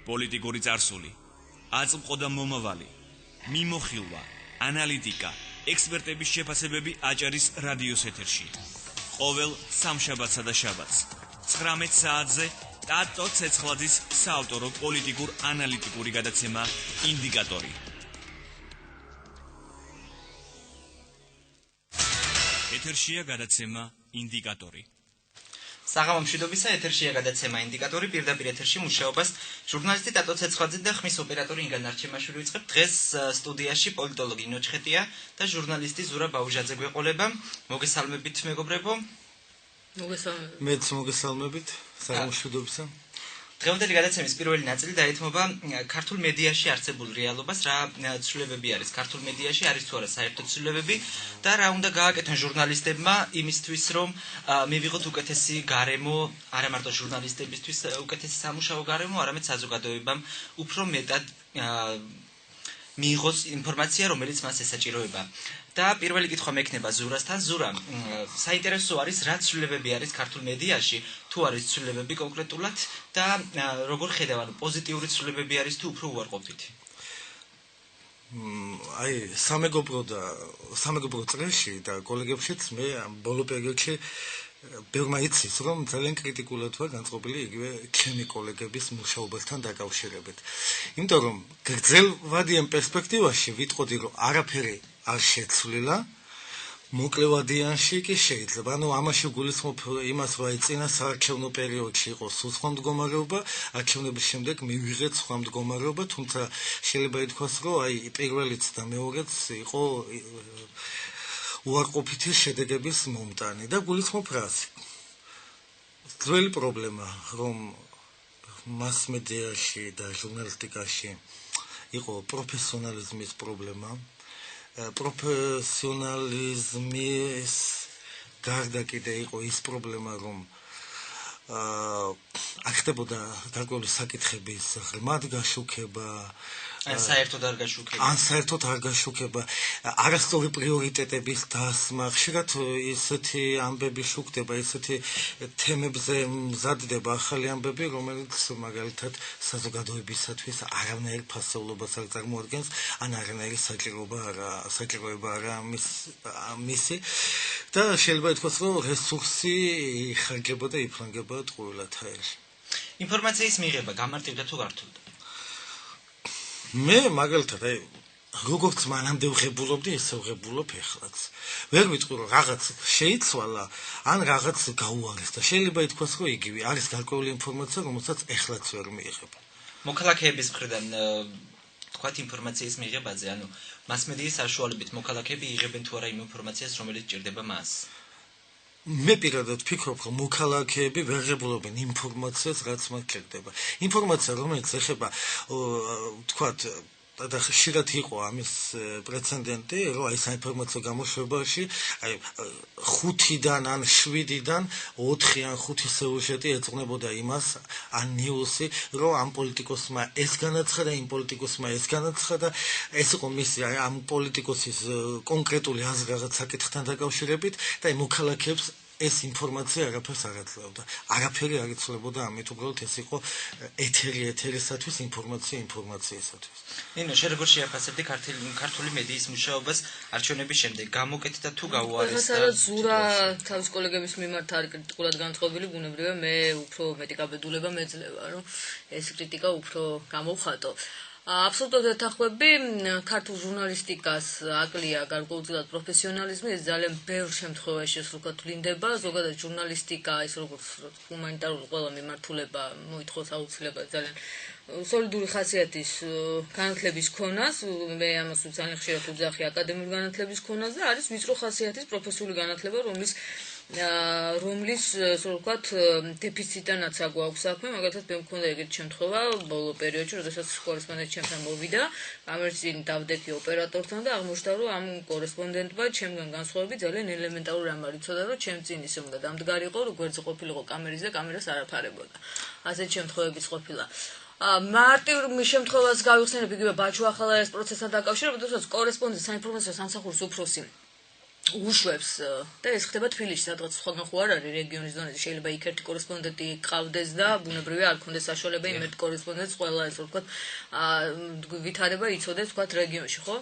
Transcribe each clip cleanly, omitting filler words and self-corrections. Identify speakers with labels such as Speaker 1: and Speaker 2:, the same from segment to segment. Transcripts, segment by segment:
Speaker 1: პოლიტიკური წარსული, აწმყო და მომავალი, მიმოხილვა, ანალიტიკა, ექსპერტების შეფასებები აჭარის რადიოს ეთერში. ყოველ სამშაბათსა და შაბათს 19 საათზე ტატო ცეცხლაძის საავტორო პოლიტიკურ-ანალიტიკური გადაცემა ინდიკატორი. ეთერშია გადაცემა ინდიკატორი.
Speaker 2: საღამო მშვიდობისა, ეთერშია გადაცემა ინდიკატორი. პირდაპირ ეთერში მუშაობას ჟურნალისტი ტატო ცეცხლაძე და ხმის ოპერატორი ინგა ნარჩემაშვილი ვიწყებთ. დღეს სტუდიაში პოლიტოლოგი ინო ჩხეტია და ჟურნალისტი ზურა ბაუჟაძე გვეყოლება. მოგესალმებით მეგობრებო.
Speaker 3: მეც მოგესალმებით. საღამო მშვიდობისა.
Speaker 2: დღევანდელი გადაცემის პირველი ნაწილი დაეთმობა ქართულ მედიაში არსებულ რეალობას, რა ცვლილებები არის ქართულ მედიაში, არის თუ არა საერთო ცვლილებები და რა უნდა გააკეთონ ჟურნალისტებმა იმისთვის, რომ მივიღოთ უკეთესი გარემო, არა მარტო ჟურნალისტებისთვის უკეთესი სამუშაო გარემო, არამედ საზოგადოებამ უფრო მეტად მიიღოს ინფორმაცია, რომელიც მას ესაჭიროება. და პირველი კითხვა მექნება ზურასთან. ზურა, საინტერესო არის რა ცვლილებები არის ქართულ მედიაში, თუ არის ცვლილებები კონკრეტულად და როგორ ხედავ, ანუ პოზიტიური ცვლილებები არის თუ უფრო უარყოფითი?
Speaker 3: აი, სამეგობრო წრეში და კოლეგებშიც მე ბოლო პერიოდში ბევრმა იცის, რომ ძალიან კრიტიკულად ვარ განწყობილი იგივე ჩემი კოლეგების მუშაობასთან დაკავშირებით. იმიტომ რომ გრძელვადიან პერსპექტივაში ვიტყოდი, რომ არაფერი არ შეცვლილა, მოკლევადიანში კი შეიძლება. ანუ ამაში გულისხმობ იმას, რომ აი წინა საარჩევნო პერიოდში იყო სულ სხვა მდგომარეობა, არჩევნების შემდეგ მივიღეთ სხვა მდგომარეობა, თუმცა შეიძლება ითქვას, რომ აი პირველიც და მეორეც იყო უარყოფითი შედეგების მომტანი და გულისხმობ რას? ძველი პრობლემა, რომ მასმედიაში და ჟურნალისტიკაში იყო პროფესიონალიზმის პრობლემა. პროფესიონალიზმის გარდა კიდე იყო ის პრობლემა, რომ არ ხდებოდა გარკვეული საკითხების ღრმად გაშუქება,
Speaker 2: ან საერთოდ არ გაშუქება, არასწორი პრიორიტეტების დასმა, ხშირად ისეთი ამბები შუქდება, ისეთი თემებზე მზადდება ახალი ამბები, რომელიც მაგალითად საზოგადოებისათვის არანაირ ფასეულობას არ წარმოადგენს, ან არანაირი საჭიროება არა მისი და შეიძლება ითქვას, რომ რესურსი იხარჯება და იფლანგება ტყუილად აერში. ინფორმაციის მიღება გამარტივდა თუ გართულდა?
Speaker 3: მე მაგალითად აი როგორც მანამდე ვღებულობდი, ისე ვღებულობ ეხლაც. ვერ ვიტყვი რომ რაღაც შეიცვალა, ან რაღაც გაუარეს და შეიძლება ითქვას, რომ იგივე არის გარკვეული ინფორმაცია, რომელსაც ეხლაც ვერ მიიღებ.
Speaker 2: მოქალაქეების მხრიდან თქვათ ინფორმაციის მიღებაზე, ანუ მასმედიის საშუალებით მოქალაქეები იღებენ თუ არა იმ ინფორმაციას, რომელიც ჭირდება მას?
Speaker 3: მე პირადად ვფიქრობ, რომ მოქალაქეები ვერ ღებულობენ ინფორმაციას, რაც მათ ჭირდება. ინფორმაცია, რომელიც ეხება, თქვათ, და ხშირად იყო ამის პრეცედენტი, რომ აი საინფორმაციო გამოშვებაში, აი 5-დან ან 7-დან 4 ან 5 სიუჟეტი ეძღვნებოდა იმას, ან ნიუსი, რომ ამ პოლიტიკოსმა ეს განაცხადა, იმ პოლიტიკოსმა ეს განაცხადა, ეს იყო მისი ამ პოლიტიკოსის კონკრეტული აზრი რაღაც საკითხთან დაკავშირებით და აი მოქალაქეებს ეს ინფორმაცია არაფერს არ აძლევდა. არაფერი არ იცვლებოდა ამით, უბრალოდ ეს იყო ეთერისათვის, ინფორმაციისათვის.
Speaker 2: ნინო, შენ როგორ შეაფასებდი ქართული მედიის მუშაობას არჩევნების შემდეგ? გამოკეთდა თუ გაუარესდა?
Speaker 4: რასაც ზურა თავის კოლეგების მიმართ არის კრიტიკულად განწყობილი, ბუნებრივია მე უფრო მეტი გაბედულება მეძლევა, რომ ეს კრიტიკა უფრო გამოვხატო. აბსოლუტურად ეთანხმები ქართულ ჟურნალისტიკას აკლია გარკვეულწილად პროფესიონალიზმი, ეს ძალიან ბევრ შემთხვევაში სრულიად ვლინდება, ზოგადად ჟურნალისტიკა ის როგორც ჰუმანიტარული ყველა მიმართულება მოითხოვს აუცილებლად ძალიან სოლიდური ხასიათის განათლების ქონას, მე ამას ძალიან ხშირად ვძახი აკადემიური განათლების ქონას და არის ვიწრო ხასიათის პროფესიული განათლება, რომლის ასე ვთქვათ, დეფიციტანაც აგვაქვს საქმე, მაგალითად მე მქონდა ეგეთი შემთხვევა ბოლო პერიოდში, როდესაც კორესპონდენტი ჩემთან მოვიდა, კამერის წინ დავდექი ოპერატორთან და აღმოჩნდა, რომ ამ კორესპონდენტმა ჩემგან განსხვავებით ძალიან ელემენტარული რამ არ იცოდა, რომ ჩემ წინ ისე უნდა დამდგარიყო, რომ გვერდზე ყოფილიყო კამერის და კამერას არ აფარებოდა. ასეთ შემთხვევებიც ყოფილა. მარტივ შემთხვევას გავიხსენებ იგივე ბაჩუ ახალაიას პროცესთან დაკავშირებით, როდესაც კორესპონდენტი საინფორმაციო სამსახურის უფროსი უშვებს და ეს ხდება თბილისში, სადღაც სხვაგან ხო არ არის რეგიონის დონეზე, შეიძლება იქ ერთი კორესპონდენტი ყავდეს და ბუნებრივია არ ქონდეს საშუალება იმ ერთ კორესპონდენტს ყველა ეს ვთქვათ ვითარება იცოდეს ვთქვათ რეგიონში, ხო?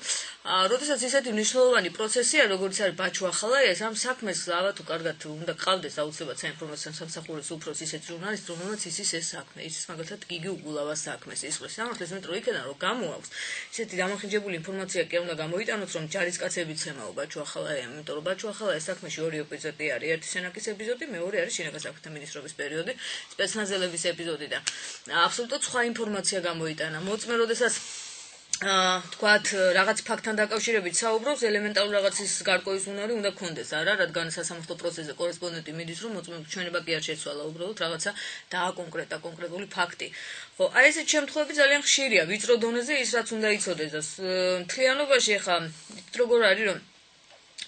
Speaker 4: როდესაც ისეთი მნიშვნელოვანი პროცესია, როგორც არის ბაჩუახალა, ეს ამ საქმეს ალბათ თუ კარგად უნდა ყავდეს აუცილებლად საინფორმაციო სამსახურის უფროსი ისეთ ჟურნალისტ, რომელსაც იცის ეს საქმე, იცის მაგალითად გიგი უგულავას საქმეს ისწრებს. ამას მეტრო იქიდან რომ გამოაქვს ისეთი დამახინჯებული ინფორმაცია კი უნდა გამოიტანოს, რომ ჯარისკაცებიც ემაო ბაჩუახალა, იმიტომ რომ ბაჩუახალა ეს საქმეში ორი ეპიზოდი არის, ერთი სენაკის ეპიზოდი, მეორე არის შინაგან საქმეთა მინისტრობის პერიოდი, სპეცნაზელების ეპიზოდი და აბსოლუტურად სხვა ინფორმაცია გამოიტანა. მოწმე როდესაც თქვათ რაღაც ფაქტთან დაკავშირებით საუბრობს, ელემენტარულ რაღაცის გარკვევის უნარი უნდა გქონდეს, არა, რადგან სასამართლო პროცესზე კორესპონდენტი მიდის, რომ მოწმე ჩვენება კი არ შეცვალა, უბრალოდ რაღაცა დააკონკრეტა კონკრეტული ფაქტი. ხო, აი ესეთ შემთხვევები ძალიან ხშირია, ვიწრო დონეზე ის რაც უნდა იცოდეს და მთლიანობაში ახლა როგორ არის რომ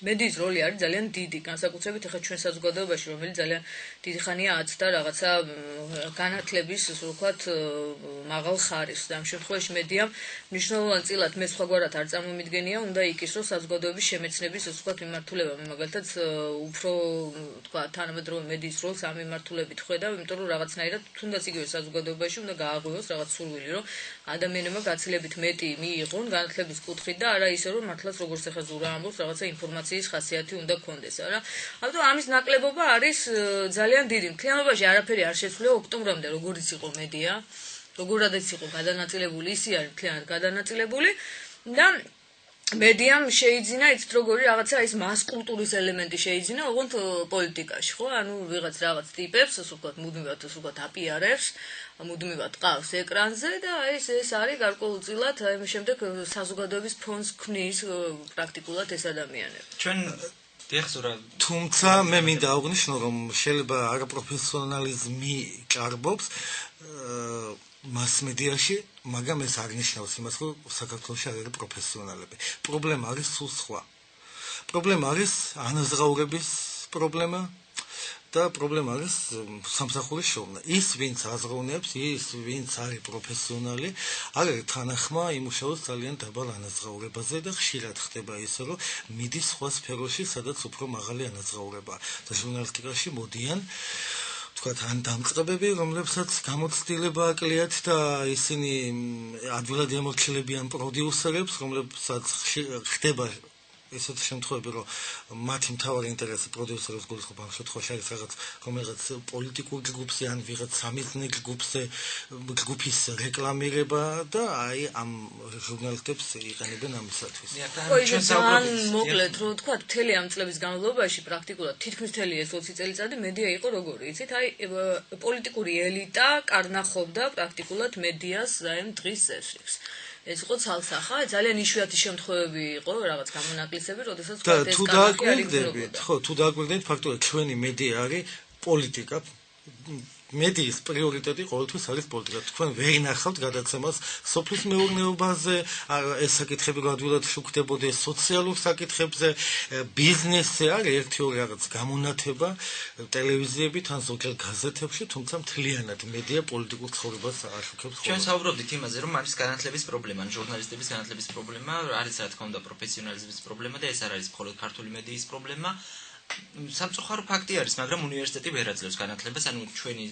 Speaker 4: მედიის როლი არის ძალიან დიდი, განსაკუთრებით ახლა ჩვენ საზოგადოებაში, რომელიც ძალიან დიდი ხანია აცდა რაღაცა განათლების, ასე ვთქვათ, მაღალ ხარისხს და ამ შემთხვევაში მედიამ მნიშვნელოვან წილად მე სხვაგვარად არ წარმომიდგენია, უნდა იკისროს საზოგადოების შემეცნების, ასე ვთქვათ, მიმართულება. მე მაგალითად უფრო ვთქვათ, თანამედროვე მედიის როლს ამ მიმართულებით ხედავ, იმიტომ რომ რაღაცნაირად თუნდაც იგივე საზოგადოებაში უნდა გააღვივოს რაღაც სურვილი, რომ ადამიანებმა გაცილებით მეტი მიიღონ განათლების კუთხით და არა ისე რომ მართლაც როგორც ახლა ზურა ამბობს, რაღაცა ინფორმაციის ხასიათი უნდა გქონდეს, არა? ამიტომ ამის ნაკლებობა არის ძალიან დიდი. მთლიანობაში არაფერი არ შეცვლია ოქტომბრამდე, როგორიც იყო მედია, როგორადაც იყო გადანაწილებული, ისე არის მთლიანად გადანაწილებული და მედიამ შეიძინა იცით როგორი რაღაცა ის მას კულტურის ელემენტი შეიძინა ოღონდ პოლიტიკაში, ხო? ანუ ვიღაც რაღაც ტიპებს, ასე ვთქვათ, მუდმივად აპიარებს, მუდმივად ყავს ეკრანზე და ეს არის გარკვეულწილად აი შემდეგ საზოგადოების ფონს ქმნის პრაქტიკულად ეს ადამიანები.
Speaker 2: ჩვენ დიახსურა
Speaker 3: თუმცა მე მინდა აღვნიშნო რომ შეიძლება არაპროფესიონალიზმი ჭარბობს მასმედიაში, მაგრამ ეს არ ნიშნავს იმას, რომ საქართველოში არ არის პროფესიონალები. პრობლემა არის სულ სხვა. პრობლემა არის ანაზღაურების პრობლემა და პრობლემა არის სამსახურის შოვნა. ის ვინც აზროვნებს, ის ვინც არის პროფესიონალი, არის თანახმა იმუშაოს ძალიან დაბალ ანაზღაურებაზე და ხშირად ხდება ისე, რომ მიდის სხვა სფეროში, სადაც უფრო მაღალი ანაზღაურებაა. და ჟურნალისტიკაში მოდიან თქვათ ან დამწყებები, რომლებსაც გამოცდილება აკლიათ და ისინი ადვილად ემორჩილებიან პროდიუსერებს, რომლებსაც ხდება ესეთ შემთხვევები, რომ მათი მთავარი ინტერესი პროდიუსერებს გულისხმობს, ამ შემთხვევაში არის რომელიღაც პოლიტიკურ ჯგუფზე ან ვიღაც სამიზნე ჯგუფის რეკლამირება და აი ამ ჟურნალისტებს იყენებენ ამისათვის.
Speaker 2: ჩვენ საუბრობთ
Speaker 4: მოკლედ რომ თქვა, მთელი ამ წლების განმავლობაში პრაქტიკულად თითქმის მთელი ეს 20 წელიწადი მედია იყო როგორი, იცით? აი პოლიტიკური ელიტა კარნახობდა პრაქტიკულად მედიას ამ დღის წესრიგს. ეს იყო ცალსახა, ძალიან იშვიათი შემთხვევები იყო, რაღაც გამონაკლისები, როდესაც
Speaker 3: და თუ დააკვირდებით, ხო, თუ დააკვირდებით, ფაქტობრივად ჩვენი მედია არის პოლიტიკა. მედიის პრიორიტეტი ყოველთვის არის პოლიტიკა. თქვენ ვერ ინახავთ გადაცემას სოფლის მეურნეობაზე, ეს საკითხები ადვილად შუქდებოდეს სოციალურ საკითხებზე, ბიზნესზე არის ერთი-ორი რაღაც გამონათება ტელევიზიებით ან ზოგიერთ გაზეთებში, თუმცა მთლიანად მედია პოლიტიკურ ცხოვრებას აშუქებს.
Speaker 2: ჩვენ საუბრობდით იმაზე, რომ არის განათლების პრობლემა, ჟურნალისტების განათლების პრობლემა, არის რა თქმა უნდა პროფესიონალიზმის პრობლემა და ეს არ არის მხოლოდ ქართული მედიის პრობლემა. სამწუხარო ფაქტი არის, მაგრამ უნივერსიტეტი ვერ აძლევს განათლებას, ანუ ჩვენი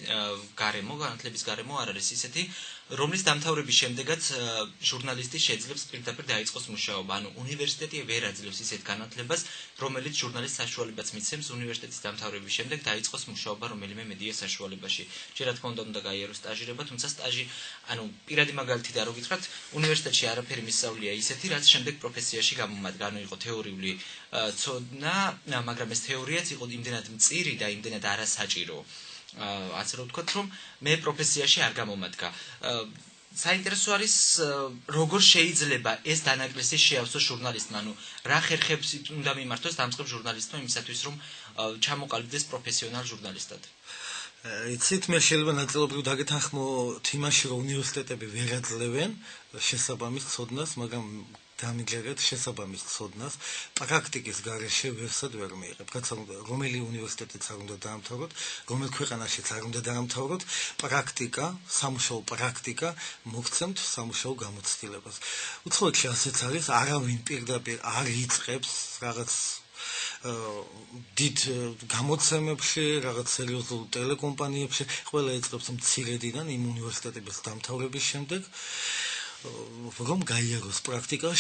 Speaker 2: განათლების გარემო არ არის ისეთი, რომლის დამთავრების შემდეგაც ჟურნალისტი შეძლებს პირდაპირ დაიწყოს მუშაობა. ანუ უნივერსიტეტი ვერ აძლევს ისეთ განათლებას, რომელიც ჟურნალისტს საშუალებაც მიცემს უნივერსიტეტის დამთავრების შემდეგ დაიწყოს მუშაობა რომელიმე მედია საშუალებაში. ჯერ რა თქმა უნდა გაიაროს სტაჟირება, თუმცა სტაჟი, ანუ პირადი მაგალითიდან რო გითხრათ, უნივერსიტეტში არაფერი მისწავლია ისეთი, რაც შემდეგ პროფესიაში გამომადგა, ანუ იყო თეორიული ცოდნა, მაგრამ ეს თეორიაც იყო იმდენად მწირი და იმდენად არასაჭირო. ასე რომ ვთქვათ, რომ მე პროფესიაში არ გამომადგა. საინტერესო არის როგორ შეიძლება ეს დანაკლისი შეავსოს ჟურნალისტმა, ანუ რა ხერხებს უნდა მიმართოს დამწყებ ჟურნალისტმა იმისათვის, რომ ჩამოყალიბდეს პროფესიონალ ჟურნალისტად.
Speaker 3: იცით, მე შეიძლება ნაწილობრივ დაგეთანხმოთ იმაში, რომ უნივერსიტეტები ვერ აძლევენ შესაბამის ცოდნას, მაგრამ დამიჯერეთ შესაბამის ცოდნას პრაქტიკის გარეშე ვერსად ვერ მიიღებ. რომელი უნივერსიტეტიც არ უნდა დაამთავროთ, რომელ ქვეყანაშიც არ უნდა დაამთავროთ, პრაქტიკა, სამუშაო პრაქტიკა მოგცემთ სამუშაო გამოცდილებას. უცხოეთში ასეც არის, არავინ პირდაპირ არ იწყებს რაღაც დიდ გამოცემებში, რაღაც სერიოზულ ტელეკომპანიებში, ყველა იწყებს მცირედიდან იმ უნივერსიტეტების დამთავრების შემდეგ, რომ გაიაროს პრაქტიკა,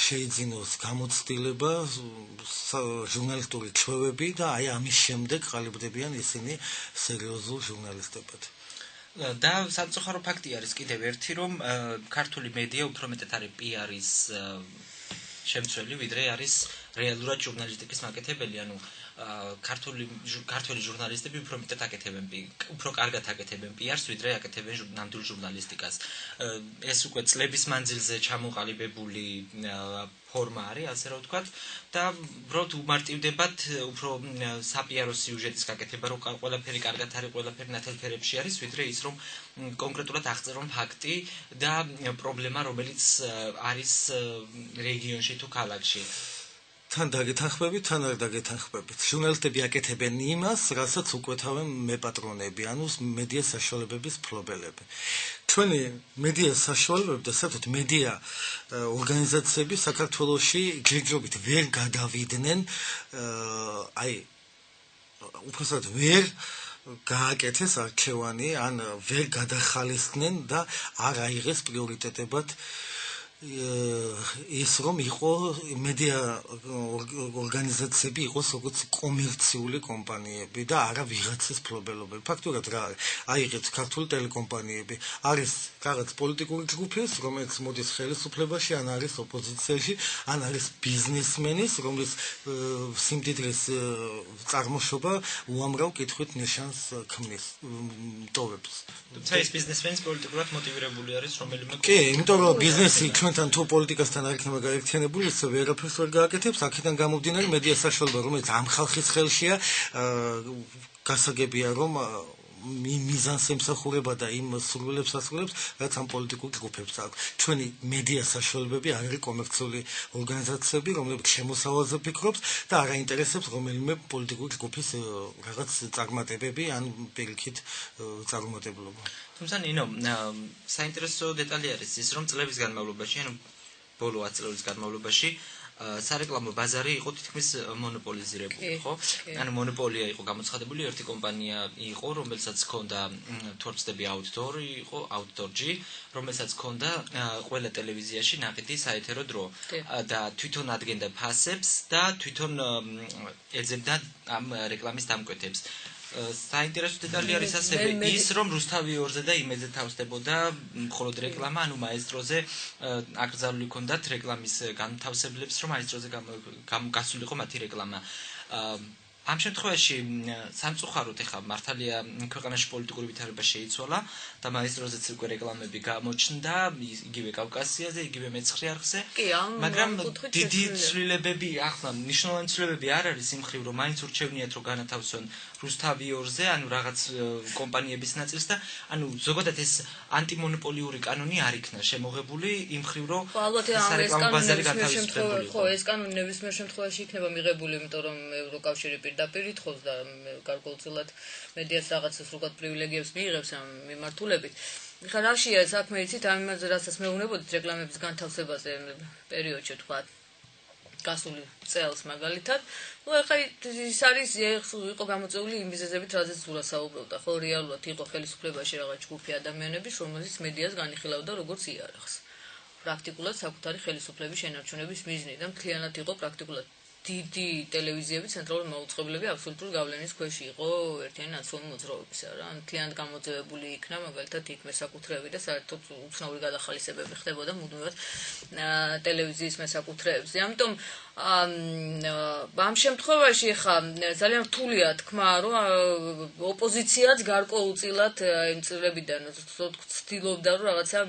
Speaker 3: შეიძინოს გამოცდილება, ჟურნალისტური ჩვევები და აი ამის შემდეგ ყალიბდებიან ისინი სერიოზულ ჟურნალისტებად.
Speaker 2: და სამწუხარო ფაქტი არის კიდევ ერთი, რომ ქართული მედია უფრო მეტად არის პიარის შემცველი, ვიდრე არის რეალურად ჟურნალისტიკის მაკეთებელი, ანუ ქართული ჟურნალისტები უფრო მეტად აკეთებენ, უფრო კარგად აკეთებენ პიარს, ვიდრე აკეთებენ ნამდვილ ჟურნალისტიკას. ეს უკვე წლების მანძილზე ჩამოყალიბებული ფორმა არის, ასე რომ ვთქვათ, და უბრალოდ უმარტივდებათ უფრო საპიარო სიუჟეტის გაკეთება, რომ ყველაფერი კარგად არის, ყველაფერი ნათელფერებში არის, ვიდრე ის, რომ კონკრეტულად აღწერონ ფაქტი და პრობლემა, რომელიც არის რეგიონში თუ ქალაქში.
Speaker 3: თან დაგეთანხმებით, თან არ დაგეთანხმებით. ჟურნალისტები აკეთებენ იმას, რასაც უკვეთავენ მეპატრონები, ანუ მედია საშუალებების მფლობელები. ჩვენი მედია საშუალებები და საერთოდ მედია ორგანიზაციები საქართველოში ჯერჯერობით ვერ გადავიდნენ, აი უბრალოდ ვერ გააკეთეს არქივანი, ან ვერ გადახალისდნენ და არ აიღეს პრიორიტეტებად ის რომ იყო მედია ორგანიზაციები იყოს როგორც კომერციული კომპანიები და არა ვიღაცის მფლობელობები. ფაქტურად რა არის? აიღეთ ქართული ტელეკომპანიები, არის რაღაც პოლიტიკური ჯგუფი, რომელიც მოდის ხელისუფლებაში, ან არის ოპოზიციაში, ან არის ბიზნესმენის, რომლის სიმდიდრის წარმოშობა უამრავ კითხვით ნიშანს ქმნის, ტოვებს.
Speaker 2: თუმცა ეს ბიზნესმენი პოლიტიკურად მოტივირებული არის, რომელიმე
Speaker 3: კი, იმიტომ რომ ბიზნესი ჩვენთან თუ პოლიტიკასთან არ იქნება გაერთიანებული, ის ვერაფერს ვერ გააკეთებს, აქედან გამომდინარე მედია საშუალება, რომელიც ამ ხალხის ხელშია, გასაგებია რომ მიზანს ემსახურება და იმ სურვილებს ასრულებს, რაც ამ პოლიტიკურ ჯგუფებს აქვს. ჩვენი მედია საშუალებები არ არის კომერციული ორგანიზაციები, რომლებიც შემოსავალზე ფიქრობს და არ აინტერესებს რომელიმე პოლიტიკური ჯგუფის რაღაც წარმატებები ან პირიქით წარუმატებლობა.
Speaker 2: თუმცა ნინო, საინტერესო დეტალი არის ის, რომ წლების განმავლობაში, ანუ ბოლო 10 წლების განმავლობაში სარეკლამო ბაზარი იყო თითქმის მონოპოლიზირებული, ხო? ანუ მონოპოლია იყო გამოცხადებული, ერთი კომპანია იყო, რომელსაც ჰქონდა თორცდები აუდიტორი, იყო აუდიტორჯი, რომელსაც ჰქონდა ყველა ტელევიზიაში ნაყიდი საეთერო დრო და თვითონ ადგენდა ფასებს და თვითონ ეძებდა ამ რეკლამის დამკვეთებს. საინტერესო დეტალი არის ასევე ის, რომ რუსთავი 2-ზე და იმედზე თავსდებოდა მხოლოდ რეკლამა, ანუ მაესტროზე აკრძალული ჰქონდათ რეკლამის განთავსებლებს, რომ მაესტროზე გასულიყო მათი რეკლამა. ამ შემთხვევაში სამწუხაროდ ეხა მართალია ქვეყანაში პოლიტიკური ვითარება შეიცვალა და მაესტროზეც უკვე რეკლამები გამოჩნდა, იგივე კავკასიაზე, იგივე მეცხრე არხზე, მაგრამ დიდი ცვლილებები, ახლა მნიშვნელოვანი ცვლილებები არ არის იმ მხრივ, რომ მაინც ურჩევნიათ რომ განათავსონ რუსთავი 2-ზე, ანუ რაღაც კომპანიების ნაწილს და ანუ ზოგადად ეს ანტიმონოპოლიური კანონი არ იქნა შემოღებული იმ მხრივ, რომ სარეკლამო ბაზარი განთავსებული იყო.
Speaker 4: ხო, ეს კანონი ნებისმიერ შემთხვევაში იქნება მიღებული, იმიტომ რომ ევროკავშირი პირდაპირ ითხოვს და გარკვეულწილად მედიას რაღაცას როგორ პრივილეგიებს მიიღებს ამ მიმართულებით. ხა რაშია საქმე იცით ამ იმაზე, რასაც მეუბნებოდით რეკლამების განთავსებაზე პერიოდში თქვა გასული წელს მაგალითად. ნუ ეხლა ის არის იყო გამოწეული იმ მიზეზებით, რაზეც ზურა საუბრობდა. ხო, რეალურად იყო ხელისუფლებაში რაღაც ჯგუფი ადამიანების, რომელიც მედიას განიხილავდა როგორც იარაღს. პრაქტიკულად საკუთარი ხელისუფლების შენარჩუნების მიზნით და მთლიანად იყო პრაქტიკულად დიდი ტელევიზიები, ცენტრალური მაუწყებლები აბსოლუტურ გავლენის ქვეშ იყო ერთიანი ნაციონალური მოძრაობისა რა. მთლიანად გამოძევებული იქნა მაგალითად იქ მესაკუთრეები და საერთოდ უცნაური გადახალისებები ხდებოდა მუდმივად ტელევიზიის მესაკუთრეებზე. ამიტომ ამ შემთხვევაში ხა ძალიან რთულია თქვა, რომ ოპოზიციაც გარკვეულწილად იმ წლებიდან ცდილობდა, რომ რაღაცა